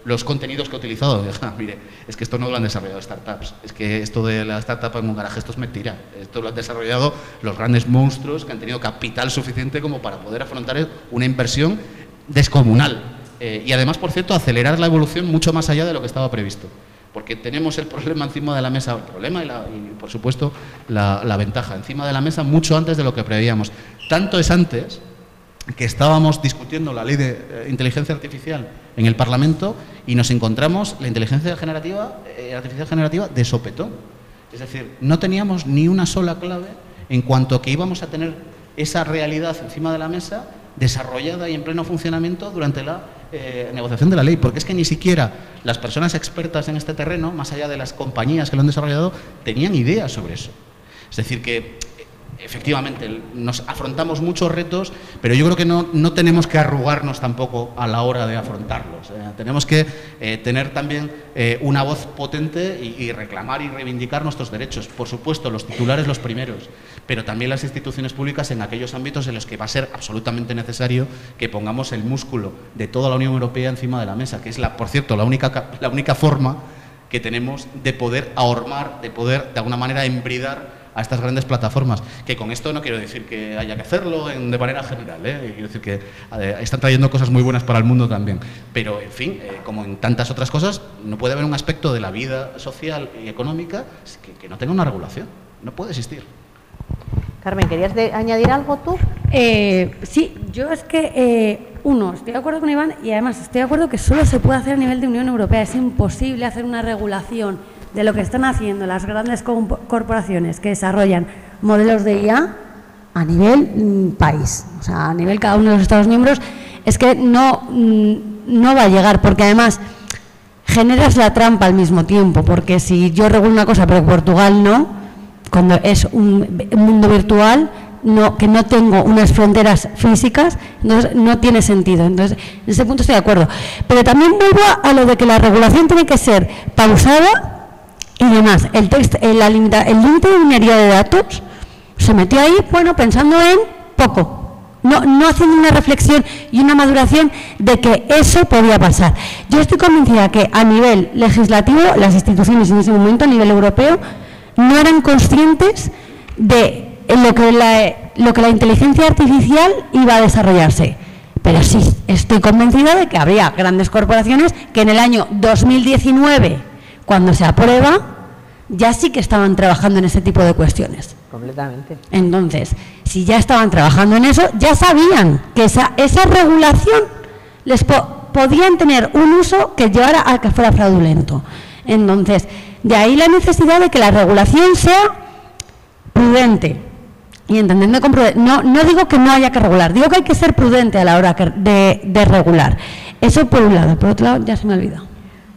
los contenidos que ha utilizado. Mire, es que esto no lo han desarrollado startups, es que esto de la startup en un garaje, esto es mentira, esto lo han desarrollado los grandes monstruos que han tenido capital suficiente como para poder afrontar una inversión descomunal y además, por cierto, acelerar la evolución mucho más allá de lo que estaba previsto. Porque tenemos el problema encima de la mesa, el problema y por supuesto, la ventaja encima de la mesa mucho antes de lo que preveíamos. Tanto es antes que estábamos discutiendo la ley de inteligencia artificial en el Parlamento y nos encontramos la inteligencia artificial generativa de sopetón. Es decir, no teníamos ni una sola clave en cuanto a que íbamos a tener esa realidad encima de la mesa desarrollada y en pleno funcionamiento durante la negociación de la ley, porque es que ni siquiera las personas expertas en este terreno, más allá de las compañías que lo han desarrollado, tenían ideas sobre eso. Es decir, que efectivamente nos afrontamos muchos retos, pero yo creo que no tenemos que arrugarnos tampoco a la hora de afrontarlos. Tenemos que tener también una voz potente y reclamar y reivindicar nuestros derechos. Por supuesto, los titulares los primeros, pero también las instituciones públicas en aquellos ámbitos en los que va a ser absolutamente necesario que pongamos el músculo de toda la Unión Europea encima de la mesa, que es, por cierto, la única forma que tenemos de poder ahormar, de poder de alguna manera embridar a estas grandes plataformas, que con esto no quiero decir que haya que hacerlo de manera general, quiero decir que están trayendo cosas muy buenas para el mundo también, pero en fin, como en tantas otras cosas, no puede haber un aspecto de la vida social y económica que no tenga una regulación, no puede existir. Carmen, ¿querías añadir algo tú? Sí, yo es que, estoy de acuerdo con Iván y además estoy de acuerdo que solo se puede hacer a nivel de Unión Europea, es imposible hacer una regulación de lo que están haciendo las grandes corporaciones que desarrollan modelos de IA a nivel país, o sea, a nivel cada uno de los Estados miembros, es que no va a llegar, porque además generas la trampa al mismo tiempo, porque si yo regulo una cosa pero Portugal no, cuando es un mundo virtual, que no tengo unas fronteras físicas, entonces no tiene sentido. Entonces, en ese punto estoy de acuerdo. Pero también vuelvo a lo de que la regulación tiene que ser pausada y demás. El límite de minería de datos se metió ahí, pensando en poco, no haciendo una reflexión y una maduración de que eso podía pasar. Yo estoy convencida que a nivel legislativo, las instituciones en ese momento, a nivel europeo, no eran conscientes de lo que la inteligencia artificial iba a desarrollarse. Pero sí, estoy convencida de que habría grandes corporaciones que en el año 2019, cuando se aprueba, ya sí que estaban trabajando en ese tipo de cuestiones. Completamente. Entonces, si ya estaban trabajando en eso, ya sabían que esa regulación les podían tener un uso que llevara a que fuera fraudulento. Entonces, de ahí la necesidad de que la regulación sea prudente. Y entendiendo con prudencia, no digo que no haya que regular, digo que hay que ser prudente a la hora de regular. Eso por un lado, por otro lado ya se me ha olvidado.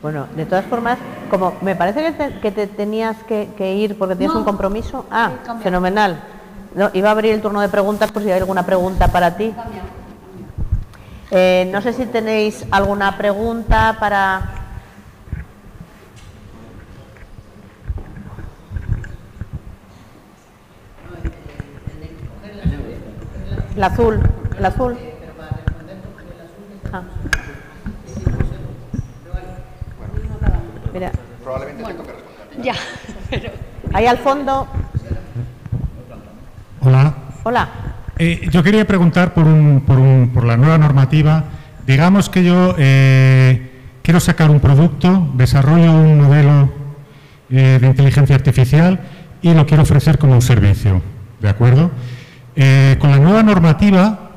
Bueno, de todas formas, como me parece que te tenías que ir porque tienes un compromiso. Fenomenal. No, iba a abrir el turno de preguntas por si hay alguna pregunta para ti. No sé si tenéis alguna pregunta para... El azul. Ah. Mira. Probablemente tengo que responder a ti. Ya, pero... Ahí al fondo. Hola. Hola. Yo quería preguntar por la nueva normativa. Digamos que yo quiero sacar un producto, desarrollo un modelo de inteligencia artificial y lo quiero ofrecer como un servicio, ¿de acuerdo? Con la nueva normativa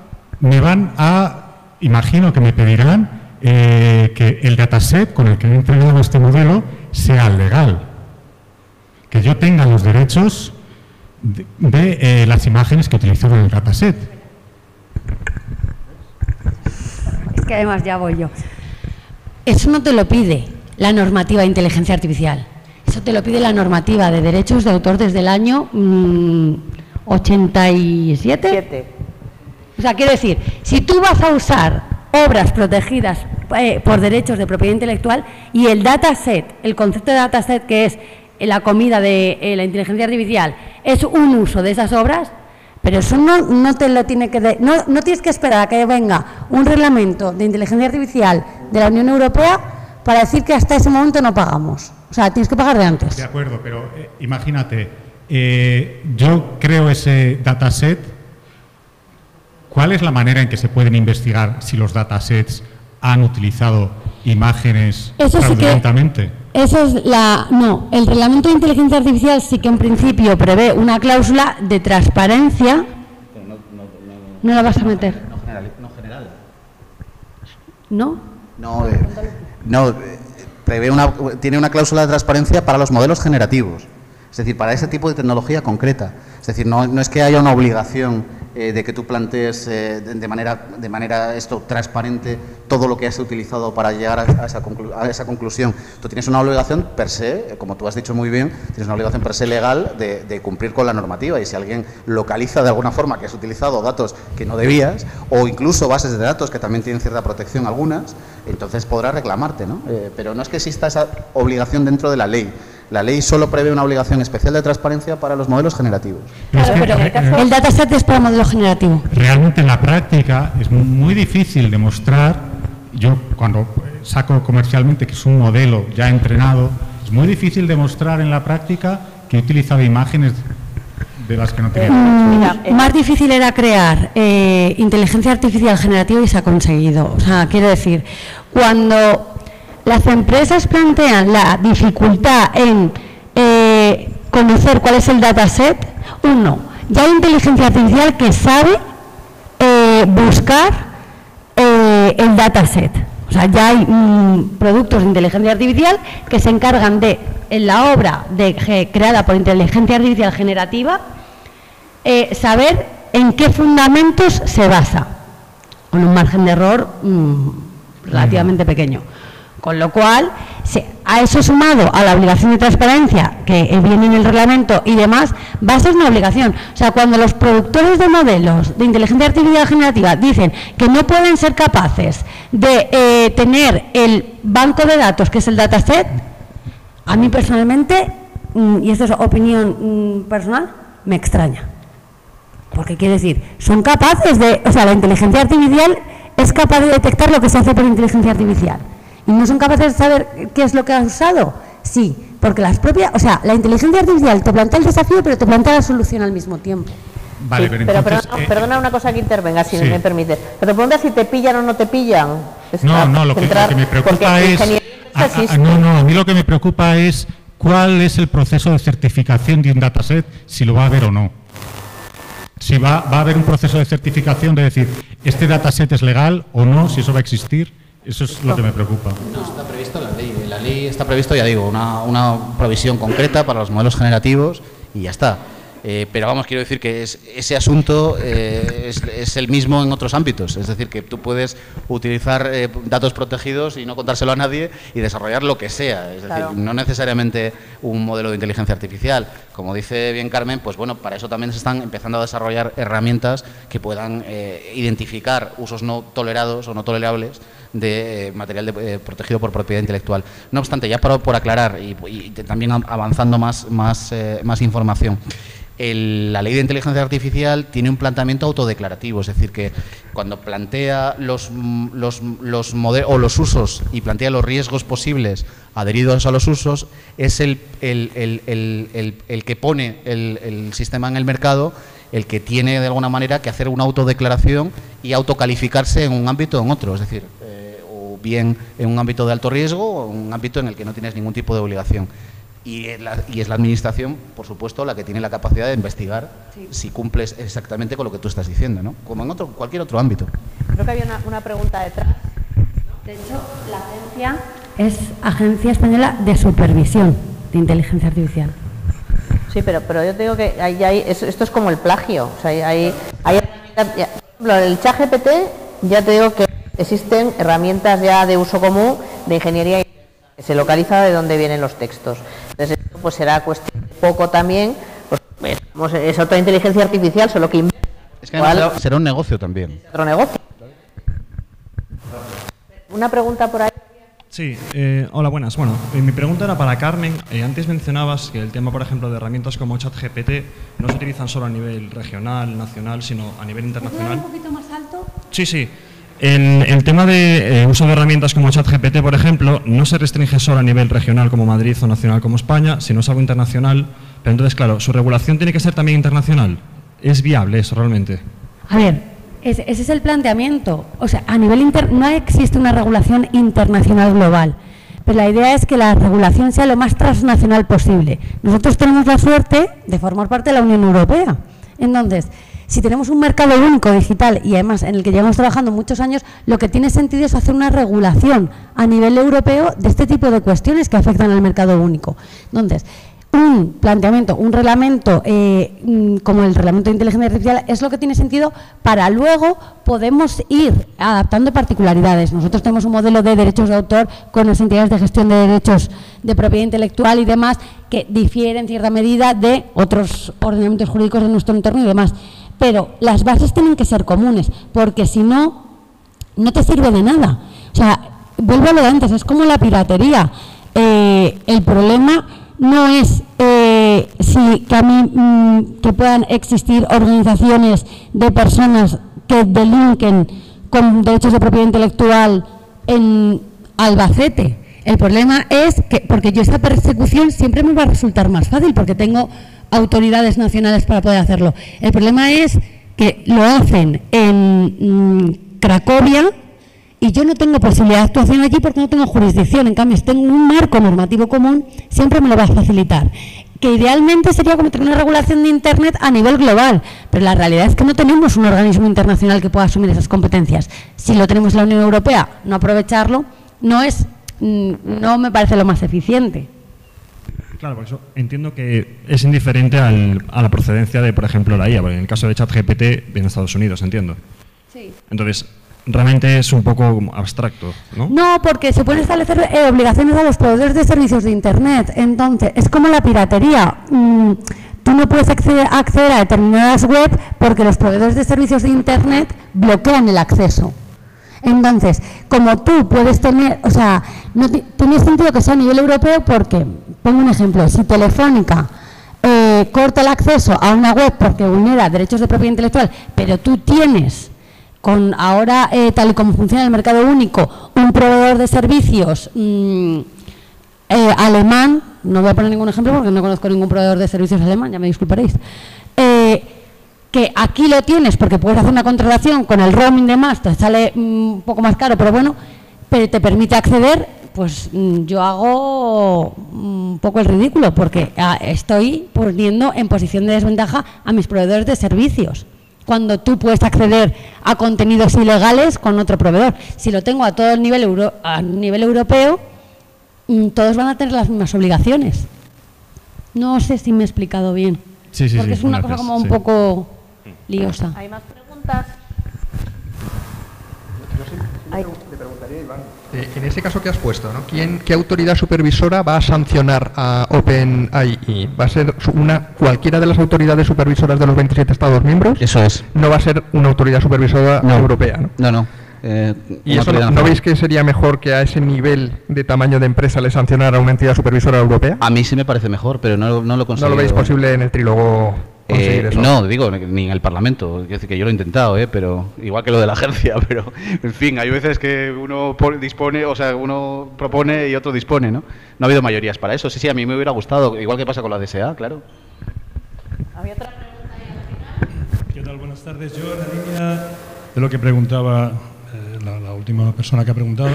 imagino que me pedirán que el dataset con el que he entrenado este modelo sea legal, que yo tenga los derechos de las imágenes que utilizo en el dataset. Es que además ya voy yo. Eso no te lo pide la normativa de inteligencia artificial. Eso te lo pide la normativa de derechos de autor desde el año 87. O sea, quiero decir, si tú vas a usar obras protegidas por derechos de propiedad intelectual y el dataset, el concepto de dataset que es la comida de la inteligencia artificial, es un uso de esas obras, pero eso no te lo tiene que... No tienes que esperar a que venga un reglamento de inteligencia artificial de la Unión Europea para decir que hasta ese momento no pagamos. O sea, tienes que pagar de antes. De acuerdo, pero imagínate, yo creo ese dataset. ¿Cuál es la manera en que se pueden investigar si los datasets han utilizado imágenes fraudulentamente? Eso es no, el reglamento de inteligencia artificial sí que en principio prevé una cláusula de transparencia. Pero no la vas a meter. No general. ¿No? No, tiene una cláusula de transparencia para los modelos generativos. Es decir, para ese tipo de tecnología concreta. Es decir, no es que haya una obligación de que tú plantees de manera transparente todo lo que has utilizado para llegar a esa conclusión. Tú tienes una obligación per se, como tú has dicho muy bien, tienes una obligación per se legal de cumplir con la normativa, y si alguien localiza de alguna forma que has utilizado datos que no debías, o incluso bases de datos que también tienen cierta protección algunas, entonces podrás reclamarte, ¿no? Pero no es que exista esa obligación dentro de la ley. La ley solo prevé una obligación especial de transparencia para los modelos generativos. Claro, pero el dataset es para modelo generativo. Realmente en la práctica es muy difícil demostrar, yo cuando saco comercialmente que es un modelo ya entrenado, es muy difícil demostrar en la práctica que he utilizado imágenes de las que no tenía derecho. Más difícil era crear inteligencia artificial generativa y se ha conseguido. O sea, quiero decir, cuando las empresas plantean la dificultad en conocer cuál es el dataset, ya hay inteligencia artificial que sabe buscar el dataset. O sea, ya hay productos de inteligencia artificial que se encargan de, en la obra creada por inteligencia artificial generativa, saber en qué fundamentos se basa, con un margen de error relativamente pequeño. Con lo cual, a eso sumado a la obligación de transparencia que viene en el reglamento y demás, va a ser una obligación. O sea, cuando los productores de modelos de inteligencia artificial generativa dicen que no pueden ser capaces de tener el banco de datos que es el dataset, a mí personalmente, y esto es opinión personal, me extraña. Porque quiere decir, son capaces de... O sea, la inteligencia artificial es capaz de detectar lo que se hace por inteligencia artificial. ¿Y no son capaces de saber qué es lo que has usado? Sí, porque las propias... O sea, la inteligencia artificial te plantea el desafío, pero te plantea la solución al mismo tiempo. Vale, sí, pero entonces... perdona una cosa que intervenga, si sí. me permite. Pero te preguntas si te pillan o no te pillan. No, lo que me preocupa es... a mí lo que me preocupa es cuál es el proceso de certificación de un dataset, si lo va a haber o no. Si va a haber un proceso de certificación de decir, este dataset es legal o no, si eso va a existir. Eso es lo que me preocupa. No, está previsto en la ley. En la ley está previsto, ya digo, una provisión concreta para los modelos generativos y ya está. Pero vamos, quiero decir que ese asunto es el mismo en otros ámbitos. Es decir, que tú puedes utilizar datos protegidos y no contárselo a nadie y desarrollar lo que sea. Es decir, no necesariamente un modelo de inteligencia artificial. Como dice bien Carmen, pues bueno, para eso también se están empezando a desarrollar herramientas que puedan identificar usos no tolerados o no tolerables de material protegido por propiedad intelectual. No obstante, ya por aclarar y también avanzando más información, la ley de inteligencia artificial tiene un planteamiento autodeclarativo, es decir, que cuando plantea los usos y plantea los riesgos posibles adheridos a los usos, es el que pone el sistema en el mercado, el que tiene de alguna manera que hacer una autodeclaración y autocalificarse en un ámbito o en otro, es decir, o bien en un ámbito de alto riesgo o en un ámbito en el que no tienes ningún tipo de obligación. Y es la Administración, por supuesto, la que tiene la capacidad de investigar si cumples exactamente con lo que tú estás diciendo, ¿no? Como en cualquier otro ámbito. Creo que había una pregunta detrás. De hecho, la agencia es Agencia Española de Supervisión de Inteligencia Artificial. Sí, pero yo te digo que esto es como el plagio. O sea, hay herramientas, por ejemplo, el ChatGPT, ya te digo que existen herramientas ya de uso común de ingeniería que se localiza de dónde vienen los textos. Entonces, esto pues será cuestión de poco también, pues, es otra inteligencia artificial, solo que es que será un negocio también. Otro negocio. Una pregunta por ahí. Sí, hola, buenas. Bueno, mi pregunta era para Carmen. Antes mencionabas que el tema, por ejemplo, de herramientas como ChatGPT no se utilizan solo a nivel regional, nacional, sino a nivel internacional. ¿Un poquito más alto? Sí. En el tema de uso de herramientas como ChatGPT, por ejemplo, no se restringe solo a nivel regional como Madrid o nacional como España, sino es algo internacional. Pero entonces, claro, ¿su regulación tiene que ser también internacional? ¿Es viable eso realmente? A ver, ese es el planteamiento. O sea, a nivel no existe una regulación internacional global, pero la idea es que la regulación sea lo más transnacional posible. Nosotros tenemos la suerte de formar parte de la Unión Europea. Entonces, si tenemos un mercado único digital y además en el que llevamos trabajando muchos años, lo que tiene sentido es hacer una regulación a nivel europeo de este tipo de cuestiones que afectan al mercado único. Entonces, un planteamiento, un reglamento como el reglamento de inteligencia artificial es lo que tiene sentido para luego podemos ir adaptando particularidades. Nosotros tenemos un modelo de derechos de autor con las entidades de gestión de derechos de propiedad intelectual y demás que difieren en cierta medida de otros ordenamientos jurídicos de nuestro entorno y demás. Pero las bases tienen que ser comunes, porque si no, no te sirve de nada. O sea, vuelvo a lo de antes, es como la piratería. El problema no es que puedan existir organizaciones de personas que delinquen con derechos de propiedad intelectual en Albacete. El problema es que, porque yo esa persecución siempre me va a resultar más fácil, porque tengo autoridades nacionales para poder hacerlo. El problema es que lo hacen en Cracovia y yo no tengo posibilidad de actuación allí porque no tengo jurisdicción. En cambio, si tengo un marco normativo común, siempre me lo va a facilitar. Que idealmente sería como tener una regulación de Internet a nivel global, pero la realidad es que no tenemos un organismo internacional que pueda asumir esas competencias. Si lo tenemos en la Unión Europea, no aprovecharlo no me parece lo más eficiente. Claro, por eso entiendo que es indiferente a la procedencia de, por ejemplo, la IA. En el caso de ChatGPT, viene de Estados Unidos, entiendo. Sí. Entonces, realmente es un poco abstracto, ¿no? No, porque se pueden establecer obligaciones a los proveedores de servicios de Internet. Entonces, es como la piratería. Tú no puedes acceder a determinadas webs porque los proveedores de servicios de Internet bloquean el acceso. Entonces, como tú puedes tener, o sea, no tiene sentido que sea a nivel europeo porque, pongo un ejemplo, si Telefónica corta el acceso a una web porque vulnera derechos de propiedad intelectual, pero tú tienes, ahora tal y como funciona el mercado único, un proveedor de servicios alemán, no voy a poner ningún ejemplo porque no conozco ningún proveedor de servicios alemán, ya me disculparéis, que aquí lo tienes porque puedes hacer una contratación con el roaming de más, te sale un poco más caro, pero bueno, pero te permite acceder, pues yo hago un poco el ridículo porque estoy poniendo en posición de desventaja a mis proveedores de servicios. Cuando tú puedes acceder a contenidos ilegales con otro proveedor. Si lo tengo a todo el nivel europeo, todos van a tener las mismas obligaciones. No sé si me he explicado bien. Sí, porque es una cosa como un poco liosa. ¿Hay más preguntas? Le preguntaría a Iván. En ese caso que has puesto, ¿no? ¿Qué autoridad supervisora va a sancionar a OpenAI? ¿Va a ser cualquiera de las autoridades supervisoras de los 27 Estados miembros? Eso es. No va a ser una autoridad supervisora europea, ¿no? No. ¿Y eso no veis que sería mejor que a ese nivel de tamaño de empresa le sancionara a una entidad supervisora europea? A mí sí me parece mejor, pero no lo consigo. ¿No lo veis posible en el trílogo conseguir eso? No, digo, ni en el Parlamento. Quiero decir que yo lo he intentado, pero igual que lo de la agencia, pero en fin, hay veces que uno dispone, o sea, uno propone y otro dispone, ¿no? No ha habido mayorías para eso. Sí, a mí me hubiera gustado, igual que pasa con la DSA, claro. ¿Había otra pregunta ahí al final? ¿Qué tal? Buenas tardes. Yo, en la línea de lo que preguntaba la última persona que ha preguntado,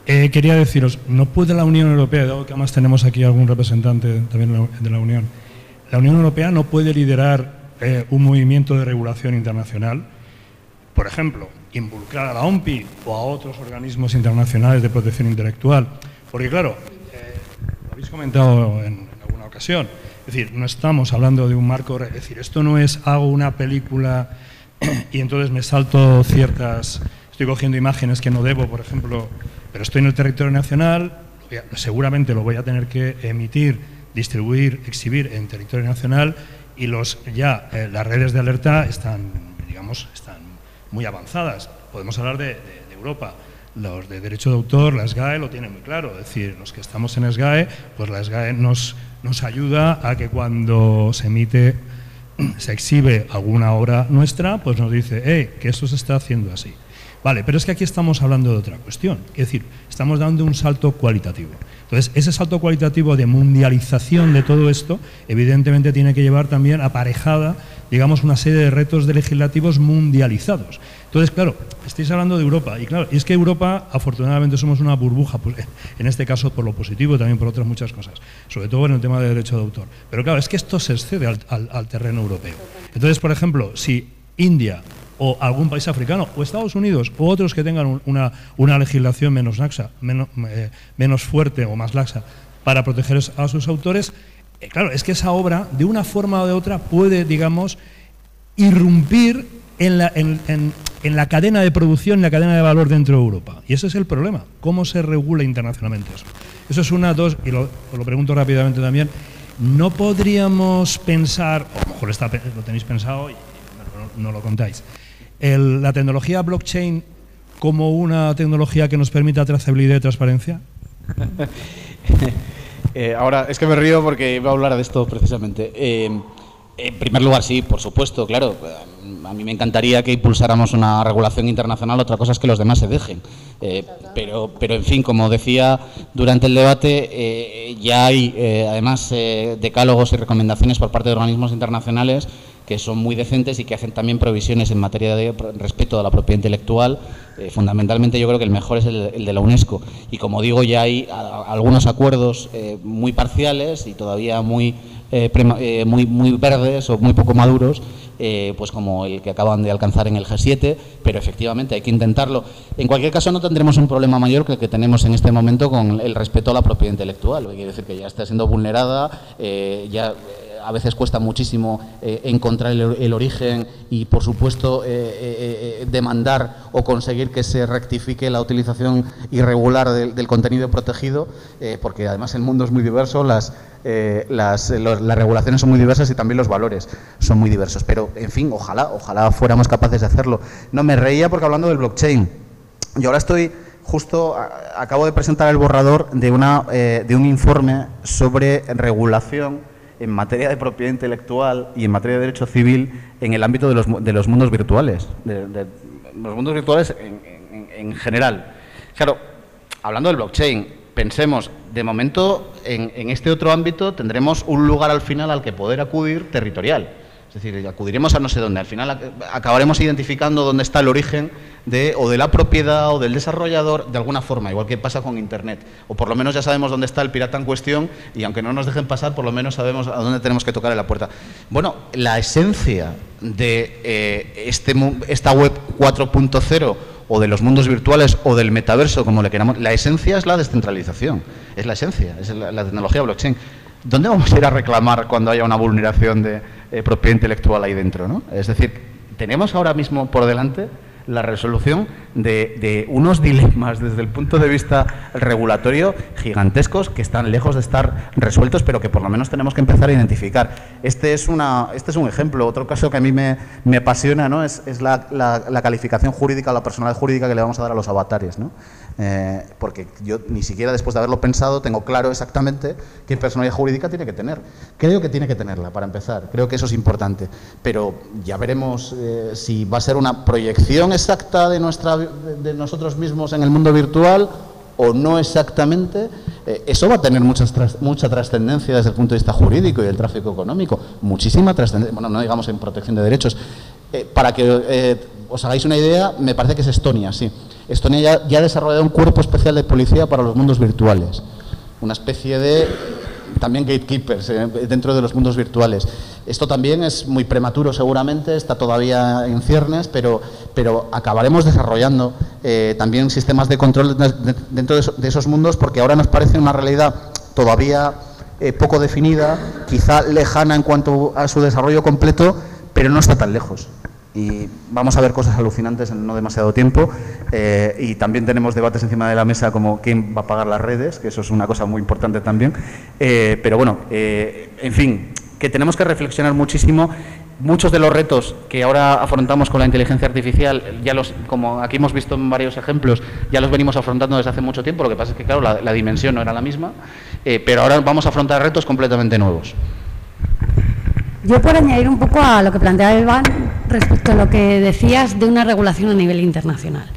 quería deciros, ¿no puede la Unión Europea, dado que además tenemos aquí algún representante también de la Unión Europea no puede liderar un movimiento de regulación internacional? Por ejemplo, involucrar a la OMPI o a otros organismos internacionales de protección intelectual. Porque claro, lo habéis comentado en alguna ocasión, es decir, no estamos hablando de un marco, es decir, esto no es hago una película y entonces me salto estoy cogiendo imágenes que no debo, por ejemplo, pero estoy en el territorio nacional, seguramente lo voy a tener que emitir, distribuir, exhibir en territorio nacional y las redes de alerta están muy avanzadas. Podemos hablar de Europa. Los de derecho de autor, la SGAE lo tienen muy claro, es decir, los que estamos en SGAE, pues la SGAE nos ayuda a que cuando se exhibe alguna obra nuestra, pues nos dice, que esto se está haciendo así. Vale, pero es que aquí estamos hablando de otra cuestión, es decir, estamos dando un salto cualitativo. Entonces, ese salto cualitativo de mundialización de todo esto, evidentemente tiene que llevar también aparejada, digamos, una serie de retos legislativos mundializados. Entonces, claro, estáis hablando de Europa, y claro, y es que Europa, afortunadamente, somos una burbuja, pues, en este caso por lo positivo, también por otras muchas cosas, sobre todo en el tema de derecho de autor. Pero claro, es que esto se excede al terreno europeo. Entonces, por ejemplo, si India o algún país africano, o Estados Unidos, o otros que tengan una legislación menos laxa, menos fuerte o más laxa para proteger a sus autores, claro, es que esa obra, de una forma o de otra, puede, digamos, irrumpir en la cadena de producción, en la cadena de valor dentro de Europa. Y ese es el problema, cómo se regula internacionalmente eso. Eso es una, dos, y os lo pregunto rápidamente también, ¿no podríamos pensar, o a lo mejor lo tenéis pensado y no lo contáis, la tecnología blockchain como una tecnología que nos permita trazabilidad y transparencia? Ahora, es que me río porque iba a hablar de esto precisamente. En primer lugar, sí, por supuesto, claro. A mí me encantaría que impulsáramos una regulación internacional, otra cosa es que los demás se dejen. Pero en fin, como decía durante el debate, ya hay además decálogos y recomendaciones por parte de organismos internacionales que son muy decentes y que hacen también provisiones en materia de respeto a la propiedad intelectual. Fundamentalmente yo creo que el mejor es el de la UNESCO. Y como digo, ya hay algunos acuerdos muy parciales y todavía muy verdes o muy poco maduros, pues como el que acaban de alcanzar en el G7, pero efectivamente hay que intentarlo. En cualquier caso no tendremos un problema mayor que el que tenemos en este momento con el respeto a la propiedad intelectual. Quiere decir que ya está siendo vulnerada, a veces cuesta muchísimo encontrar el origen y, por supuesto, demandar o conseguir que se rectifique la utilización irregular del contenido protegido, porque además el mundo es muy diverso, las regulaciones son muy diversas y también los valores son muy diversos. Pero, en fin, ojalá fuéramos capaces de hacerlo. No, me reía porque hablando del blockchain, yo ahora acabo de presentar el borrador de un informe sobre regulación en materia de propiedad intelectual y en materia de derecho civil en el ámbito de los mundos virtuales, de los mundos virtuales en general. Claro, hablando del blockchain, pensemos, de momento, en este otro ámbito tendremos un lugar al final al que poder acudir territorial. Es decir, acudiremos a no sé dónde. Al final acabaremos identificando dónde está el origen de la propiedad o del desarrollador de alguna forma, igual que pasa con Internet. O por lo menos ya sabemos dónde está el pirata en cuestión y aunque no nos dejen pasar, por lo menos sabemos a dónde tenemos que tocar en la puerta. Bueno, la esencia de esta web 4.0 o de los mundos virtuales o del metaverso, como le queramos, la esencia es la descentralización. Es la esencia, es la tecnología blockchain. ¿dónde vamos a ir a reclamar cuando haya una vulneración de propiedad intelectual ahí dentro, ¿no? Es decir, tenemos ahora mismo por delante la resolución de unos dilemas desde el punto de vista regulatorio gigantescos que están lejos de estar resueltos, pero que por lo menos tenemos que empezar a identificar. Este es un ejemplo. Otro caso que a mí me apasiona, ¿no? es la calificación jurídica, la personalidad jurídica que le vamos a dar a los avatares, ¿no? Porque yo ni siquiera después de haberlo pensado tengo claro exactamente qué personalidad jurídica tiene que tener. Creo que tiene que tenerla, para empezar. Creo que eso es importante. Pero ya veremos si va a ser una proyección exacta de nosotros mismos en el mundo virtual o no exactamente. Eso va a tener mucha trascendencia desde el punto de vista jurídico y del tráfico económico. Muchísima trascendencia, bueno, no digamos en protección de derechos. Para que os hagáis una idea, me parece que es Estonia, sí. Estonia ya ha desarrollado un cuerpo especial de policía para los mundos virtuales. Una especie de, también gatekeepers dentro de los mundos virtuales. Esto también es muy prematuro seguramente, está todavía en ciernes, pero acabaremos desarrollando también sistemas de control dentro de esos mundos, porque ahora nos parece una realidad todavía poco definida, quizá lejana en cuanto a su desarrollo completo, pero no está tan lejos. Y vamos a ver cosas alucinantes en no demasiado tiempo, y también tenemos debates encima de la mesa como quién va a pagar las redes, que eso es una cosa muy importante también, pero bueno, en fin, que tenemos que reflexionar muchísimo. Muchos de los retos que ahora afrontamos con la inteligencia artificial, como aquí hemos visto en varios ejemplos, ya los venimos afrontando desde hace mucho tiempo. Lo que pasa es que, claro, la dimensión no era la misma, pero ahora vamos a afrontar retos completamente nuevos. Yo, por añadir un poco a lo que planteaba Iván respecto a lo que decías de una regulación a nivel internacional.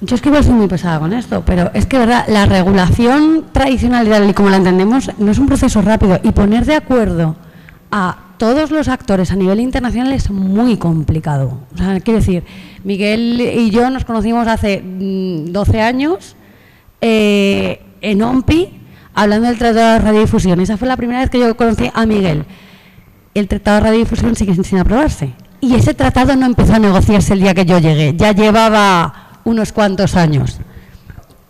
Yo es que igual soy muy pesada con esto, pero es que, verdad, la regulación tradicional y como la entendemos no es un proceso rápido, y poner de acuerdo a todos los actores a nivel internacional es muy complicado. O sea, quiero decir, Miguel y yo nos conocimos hace 12 años en OMPI, hablando del Tratado de Radiodifusión. Esa fue la primera vez que yo conocí a Miguel. El Tratado de Radiodifusión sigue sin aprobarse. Y ese tratado no empezó a negociarse el día que yo llegué. Ya llevaba unos cuantos años,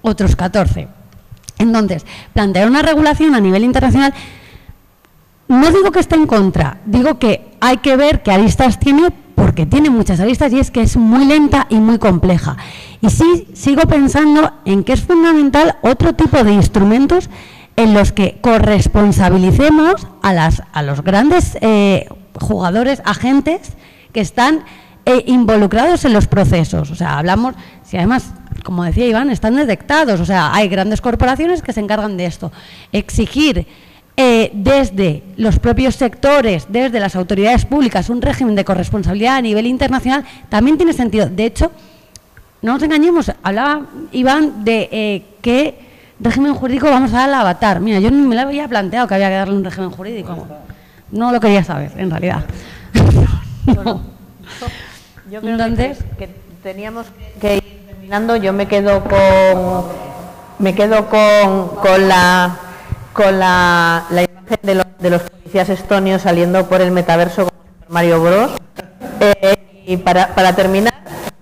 otros 14. Entonces, plantear una regulación a nivel internacional, no digo que esté en contra, digo que hay que ver qué aristas tiene, porque tiene muchas aristas, y es que es muy lenta y muy compleja. Y sí, sigo pensando en que es fundamental otro tipo de instrumentos en los que corresponsabilicemos a los grandes jugadores, agentes que están involucrados en los procesos. O sea, hablamos, si además, como decía Iván, están detectados, o sea, hay grandes corporaciones que se encargan de esto. Exigir desde los propios sectores, desde las autoridades públicas, un régimen de corresponsabilidad a nivel internacional también tiene sentido. De hecho, no nos engañemos, hablaba Iván de qué régimen jurídico vamos a dar al avatar. Mira, yo no me lo había planteado que había que darle un régimen jurídico. No lo quería saber, en realidad. No. Yo creo que teníamos que ir terminando. Yo me quedo con la imagen de los policías estonios saliendo por el metaverso como Super Mario Bros. Y para terminar,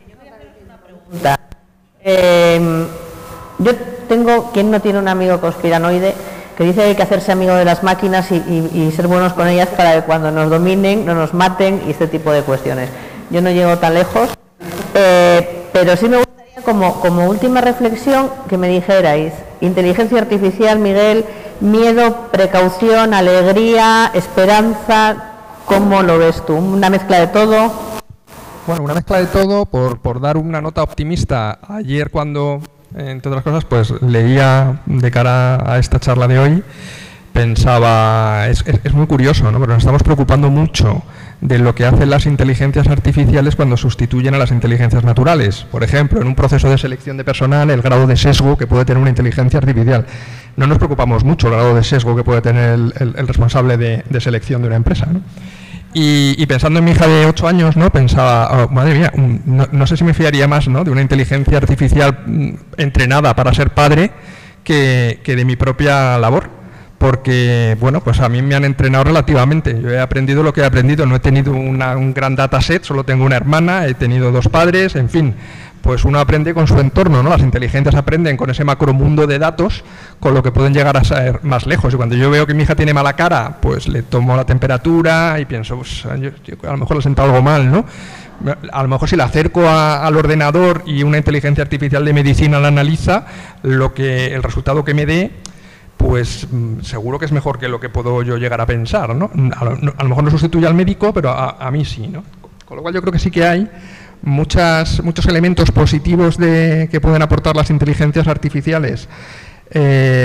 yo voy a hacer una pregunta. Yo tengo, ¿quién no tiene un amigo conspiranoide que dice que hay que hacerse amigo de las máquinas y ser buenos con ellas para que cuando nos dominen no nos maten y este tipo de cuestiones? Yo no llego tan lejos, pero sí me gustaría como última reflexión que me dijerais: inteligencia artificial, Miguel, miedo, precaución, alegría, esperanza, ¿cómo lo ves tú? ¿Una mezcla de todo? Bueno, una mezcla de todo. Por dar una nota optimista, ayer cuando, entre otras cosas, pues leía de cara a esta charla de hoy, pensaba, es muy curioso, ¿no? Pero nos estamos preocupando mucho de lo que hacen las inteligencias artificiales cuando sustituyen a las inteligencias naturales. Por ejemplo, en un proceso de selección de personal, el grado de sesgo que puede tener una inteligencia artificial. No nos preocupamos mucho el grado de sesgo que puede tener el responsable de selección de una empresa, ¿no? Y pensando en mi hija de 8 años, ¿no? Pensaba, oh, madre mía, no sé si me fiaría más, ¿no?, de una inteligencia artificial entrenada para ser padre que de mi propia labor. Porque, bueno, pues a mí me han entrenado relativamente. Yo he aprendido lo que he aprendido. No he tenido un gran dataset, solo tengo una hermana, he tenido 2 padres, en fin. pues uno aprende con su entorno, ¿no? Las inteligencias aprenden con ese macromundo de datos, con lo que pueden llegar a ser más lejos. Y cuando yo veo que mi hija tiene mala cara, pues le tomo la temperatura y pienso, pues, yo a lo mejor le he sentado algo mal, ¿no? A lo mejor si la acerco al ordenador y una inteligencia artificial de medicina la analiza, el resultado que me dé, pues seguro que es mejor que lo que puedo yo llegar a pensar, ¿no? A lo mejor no sustituye al médico, pero a mí sí, ¿no? Con lo cual yo creo que sí que hay muchos elementos positivos que pueden aportar las inteligencias artificiales,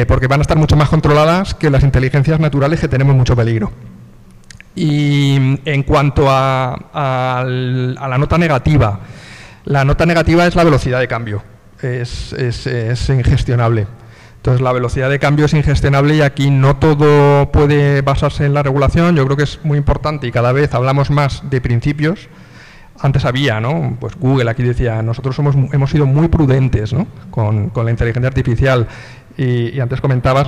porque van a estar mucho más controladas que las inteligencias naturales, que tenemos mucho peligro. Y en cuanto a la nota negativa es la velocidad de cambio, es ingestionable. Entonces la velocidad de cambio es ingestionable y aquí no todo puede basarse en la regulación. Yo creo que es muy importante y cada vez hablamos más de principios. Antes había, ¿no? Pues Google aquí decía, nosotros hemos sido muy prudentes, ¿no? con la inteligencia artificial. Y antes comentabas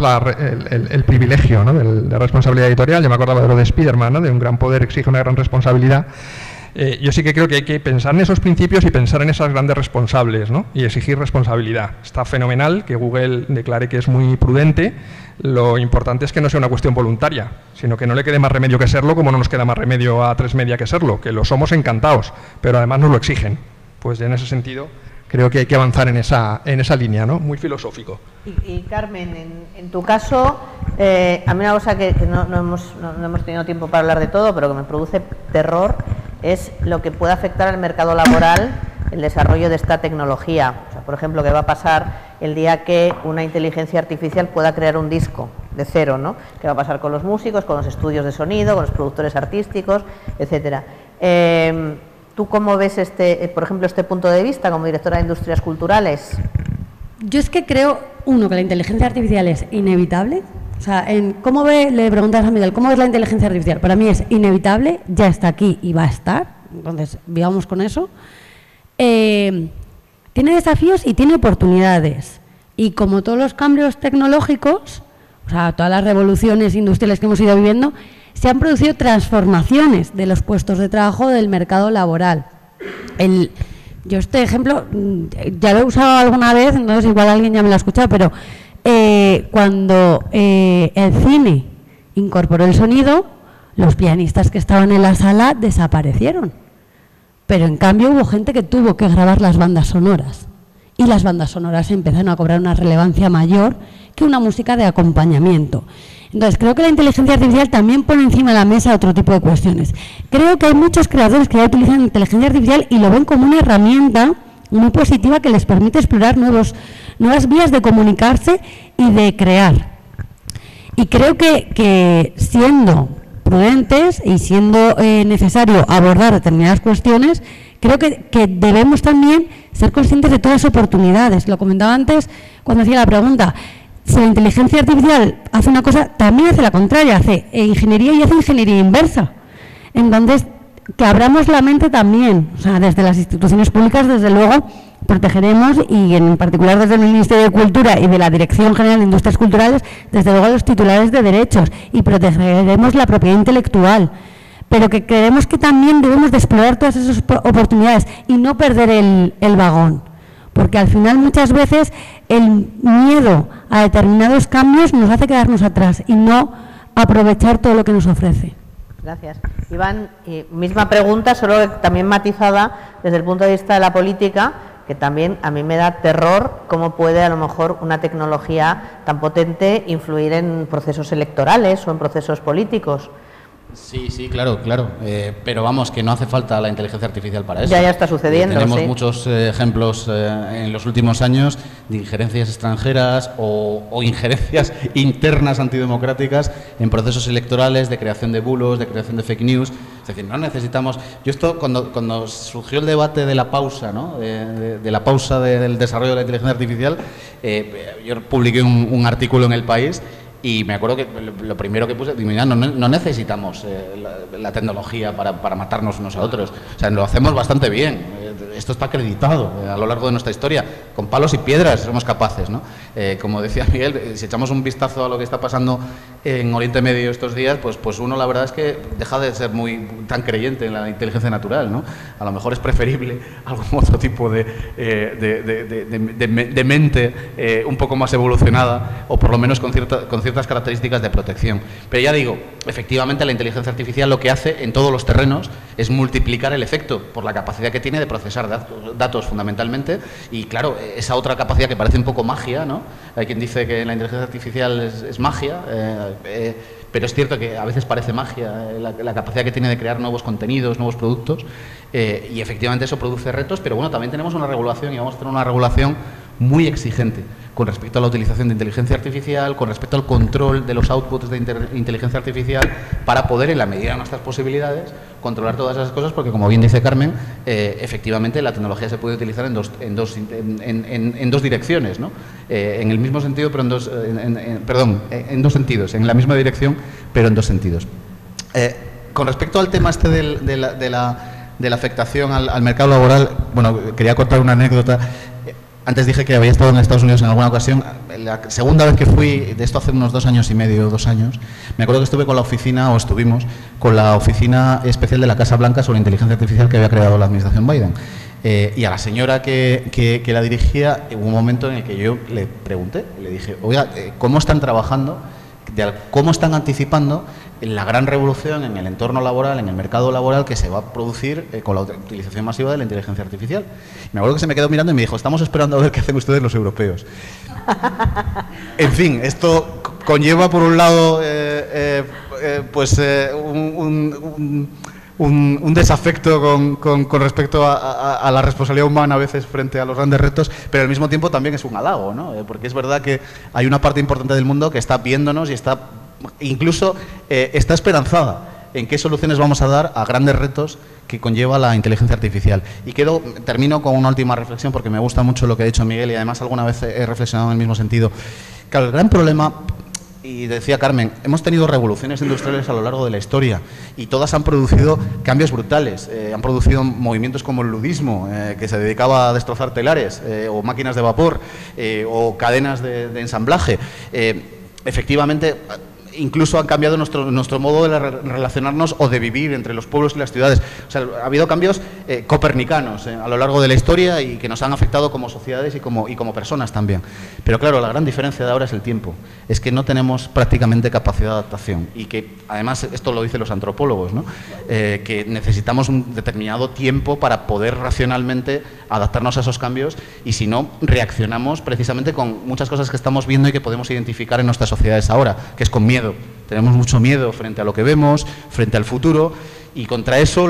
el privilegio, ¿no? de responsabilidad editorial. Yo me acordaba de lo de Spiderman, ¿no? De un gran poder exige una gran responsabilidad. Yo sí que creo que hay que pensar en esos principios y pensar en esas grandes responsables, ¿no? Y exigir responsabilidad. Está fenomenal que Google declare que es muy prudente. Lo importante es que no sea una cuestión voluntaria, sino que no le quede más remedio que serlo, como no nos queda más remedio a A3 Media que serlo, que lo somos encantados, pero además nos lo exigen. Pues en ese sentido creo que hay que avanzar en esa línea, ¿no? Muy filosófico. Y Carmen, en tu caso, a mí una cosa que no hemos tenido tiempo para hablar de todo, pero que me produce terror, es lo que puede afectar al mercado laboral el desarrollo de esta tecnología. O sea, por ejemplo, ¿qué va a pasar el día que una inteligencia artificial pueda crear un disco de cero, ¿no? ¿Qué va a pasar con los músicos, con los estudios de sonido, con los productores artísticos, etcétera? ¿Tú cómo ves por ejemplo, este punto de vista como directora de Industrias Culturales? Yo es que creo, que la inteligencia artificial es inevitable. O sea, ¿cómo le preguntas a Miguel, ¿cómo ves la inteligencia artificial? Para mí es inevitable, ya está aquí y va a estar. Entonces, vivamos con eso. Tiene desafíos y tiene oportunidades. Y como todos los cambios tecnológicos, o sea, todas las revoluciones industriales que hemos ido viviendo, se han producido transformaciones de los puestos de trabajo del mercado laboral. Yo este ejemplo ya lo he usado alguna vez, entonces igual alguien ya me lo ha escuchado, pero cuando el cine incorporó el sonido, los pianistas que estaban en la sala desaparecieron. Pero en cambio hubo gente que tuvo que grabar las bandas sonoras. Y las bandas sonoras empezaron a cobrar una relevancia mayor que una música de acompañamiento. Entonces, creo que la inteligencia artificial también pone encima de la mesa otro tipo de cuestiones. Creo que hay muchos creadores que ya utilizan inteligencia artificial y lo ven como una herramienta muy positiva que les permite explorar nuevas vías de comunicarse y de crear. Y creo que siendo prudentes y siendo necesario abordar determinadas cuestiones, creo que debemos también ser conscientes de todas las oportunidades. Lo comentaba antes cuando hacía la pregunta. Si la inteligencia artificial hace una cosa, también hace la contraria, hace ingeniería y hace ingeniería inversa. Entonces, que abramos la mente también, o sea, desde las instituciones públicas, desde luego, protegeremos, y en particular desde el Ministerio de Cultura y de la Dirección General de Industrias Culturales, desde luego a los titulares de derechos, y protegeremos la propiedad intelectual. Pero que creemos que también debemos de explorar todas esas oportunidades y no perder el vagón. Porque al final muchas veces el miedo a determinados cambios nos hace quedarnos atrás y no aprovechar todo lo que nos ofrece. Gracias. Iván, misma pregunta, solo también matizada desde el punto de vista de la política, que también a mí me da terror cómo puede a lo mejor una tecnología tan potente influir en procesos electorales o en procesos políticos. Sí, claro. Pero vamos, que no hace falta la inteligencia artificial para eso. Ya está sucediendo. Tenemos muchos ejemplos en los últimos años de injerencias extranjeras o injerencias internas antidemocráticas en procesos electorales, de creación de bulos, de creación de fake news. Es decir, no necesitamos... Yo esto, cuando surgió el debate de la pausa, ¿no? de la pausa del desarrollo de la inteligencia artificial, yo publiqué un artículo en El País. Y me acuerdo que lo primero que puse, digo, no necesitamos la tecnología para matarnos unos a otros. O sea, lo hacemos bastante bien. Esto está acreditado a lo largo de nuestra historia. Con palos y piedras somos capaces, ¿no? Como decía Miguel, si echamos un vistazo a lo que está pasando en Oriente Medio estos días, pues uno la verdad es que deja de ser tan creyente en la inteligencia natural, ¿no? A lo mejor es preferible algún otro tipo de mente un poco más evolucionada, o por lo menos con ciertas características de protección. Pero ya digo, efectivamente la inteligencia artificial lo que hace en todos los terrenos es multiplicar el efecto por la capacidad que tiene de procesar datos fundamentalmente, y claro, esa otra capacidad que parece un poco magia, ¿no? Hay quien dice que la inteligencia artificial es magia, pero es cierto que a veces parece magia la capacidad que tiene de crear nuevos contenidos, nuevos productos, y efectivamente eso produce retos, pero bueno, también tenemos una regulación, y vamos a tener una regulación muy exigente con respecto a la utilización de inteligencia artificial, con respecto al control de los outputs de inteligencia artificial, para poder, en la medida de nuestras posibilidades, controlar todas esas cosas, porque como bien dice Carmen, efectivamente la tecnología se puede utilizar en dos direcciones, ¿no? En el mismo sentido, pero en dos sentidos, en la misma dirección, pero en dos sentidos. Con respecto al tema de la afectación al mercado laboral, bueno, quería contar una anécdota. Antes dije que había estado en Estados Unidos en alguna ocasión. La segunda vez que fui, de esto hace unos 2 años y medio, 2 años, me acuerdo que estuvimos con la oficina especial de la Casa Blanca sobre inteligencia artificial que había creado la administración Biden. Y a la señora que la dirigía, hubo un momento en el que yo le pregunté, le dije, oiga, ¿cómo están trabajando? ¿Cómo están anticipando la gran revolución en el entorno laboral, en el mercado laboral que se va a producir con la utilización masiva de la inteligencia artificial? Me acuerdo que se me quedó mirando y me dijo, estamos esperando a ver qué hacen ustedes los europeos. En fin, esto conlleva por un lado un desafecto con respecto a la responsabilidad humana a veces frente a los grandes retos, pero al mismo tiempo también es un halago, ¿no? Porque es verdad que hay una parte importante del mundo que está viéndonos y está esperanzada en qué soluciones vamos a dar a grandes retos que conlleva la inteligencia artificial. Y termino con una última reflexión, porque me gusta mucho lo que ha dicho Miguel, y además alguna vez he reflexionado en el mismo sentido. Claro, el gran problema, y decía Carmen, hemos tenido revoluciones industriales a lo largo de la historia y todas han producido cambios brutales. Han producido movimientos como el ludismo, que se dedicaba a destrozar telares, o máquinas de vapor, o cadenas de ensamblaje. Efectivamente, incluso han cambiado nuestro modo de relacionarnos o de vivir entre los pueblos y las ciudades. O sea, ha habido cambios copernicanos a lo largo de la historia y que nos han afectado como sociedades y como personas también. Pero claro, la gran diferencia de ahora es el tiempo. Es que no tenemos prácticamente capacidad de adaptación y que, además, esto lo dicen los antropólogos, ¿no? Que necesitamos un determinado tiempo para poder racionalmente adaptarnos a esos cambios, y si no, reaccionamos precisamente con muchas cosas que estamos viendo y que podemos identificar en nuestras sociedades ahora, que es con miedo. Tenemos mucho miedo frente a lo que vemos, frente al futuro, y contra eso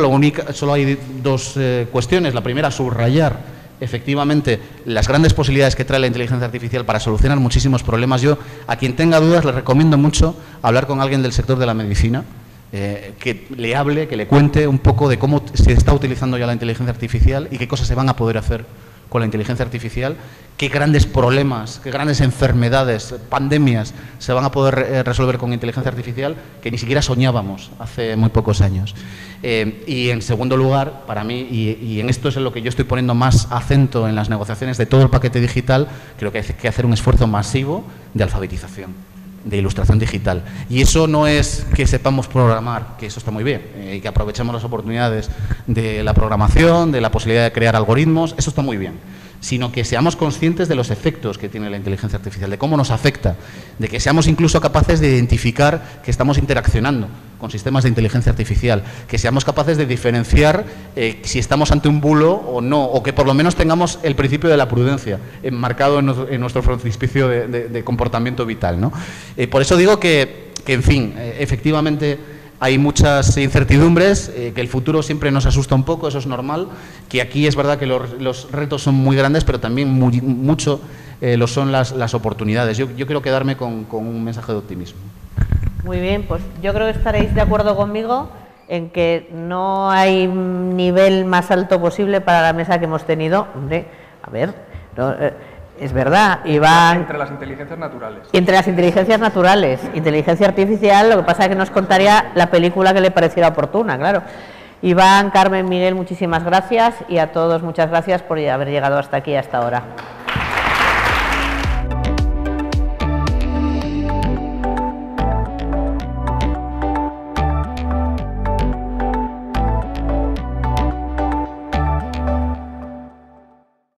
solo hay 2 cuestiones. La primera, subrayar efectivamente las grandes posibilidades que trae la inteligencia artificial para solucionar muchísimos problemas. Yo, a quien tenga dudas, le recomiendo mucho hablar con alguien del sector de la medicina, que le hable, que le cuente un poco de cómo se está utilizando ya la inteligencia artificial y qué cosas se van a poder hacer con la inteligencia artificial, qué grandes problemas, qué grandes enfermedades, pandemias se van a poder resolver con inteligencia artificial que ni siquiera soñábamos hace muy pocos años. Y en segundo lugar, para mí, y en esto es en lo que yo estoy poniendo más acento en las negociaciones de todo el paquete digital, creo que hay que hacer un esfuerzo masivo de alfabetización, de ilustración digital. Y eso no es que sepamos programar, que eso está muy bien, y que aprovechemos las oportunidades de la programación, de la posibilidad de crear algoritmos, eso está muy bien, sino que seamos conscientes de los efectos que tiene la inteligencia artificial, de cómo nos afecta, de que seamos incluso capaces de identificar que estamos interaccionando con sistemas de inteligencia artificial, que seamos capaces de diferenciar si estamos ante un bulo o no, o que por lo menos tengamos el principio de la prudencia enmarcado en nuestro frontispicio de comportamiento vital, ¿no? Por eso digo que en fin, efectivamente hay muchas incertidumbres, que el futuro siempre nos asusta un poco, eso es normal, que aquí es verdad que los retos son muy grandes, pero también mucho lo son las oportunidades. Yo quiero quedarme con un mensaje de optimismo. Muy bien, pues yo creo que estaréis de acuerdo conmigo en que no hay nivel más alto posible para la mesa que hemos tenido. Hombre, a ver, no, es verdad, Iván. Entre las inteligencias naturales. Entre las inteligencias naturales. Inteligencia artificial, lo que pasa es que nos contaría la película que le pareciera oportuna, claro. Iván, Carmen, Miguel, muchísimas gracias, y a todos muchas gracias por haber llegado hasta aquí, hasta ahora.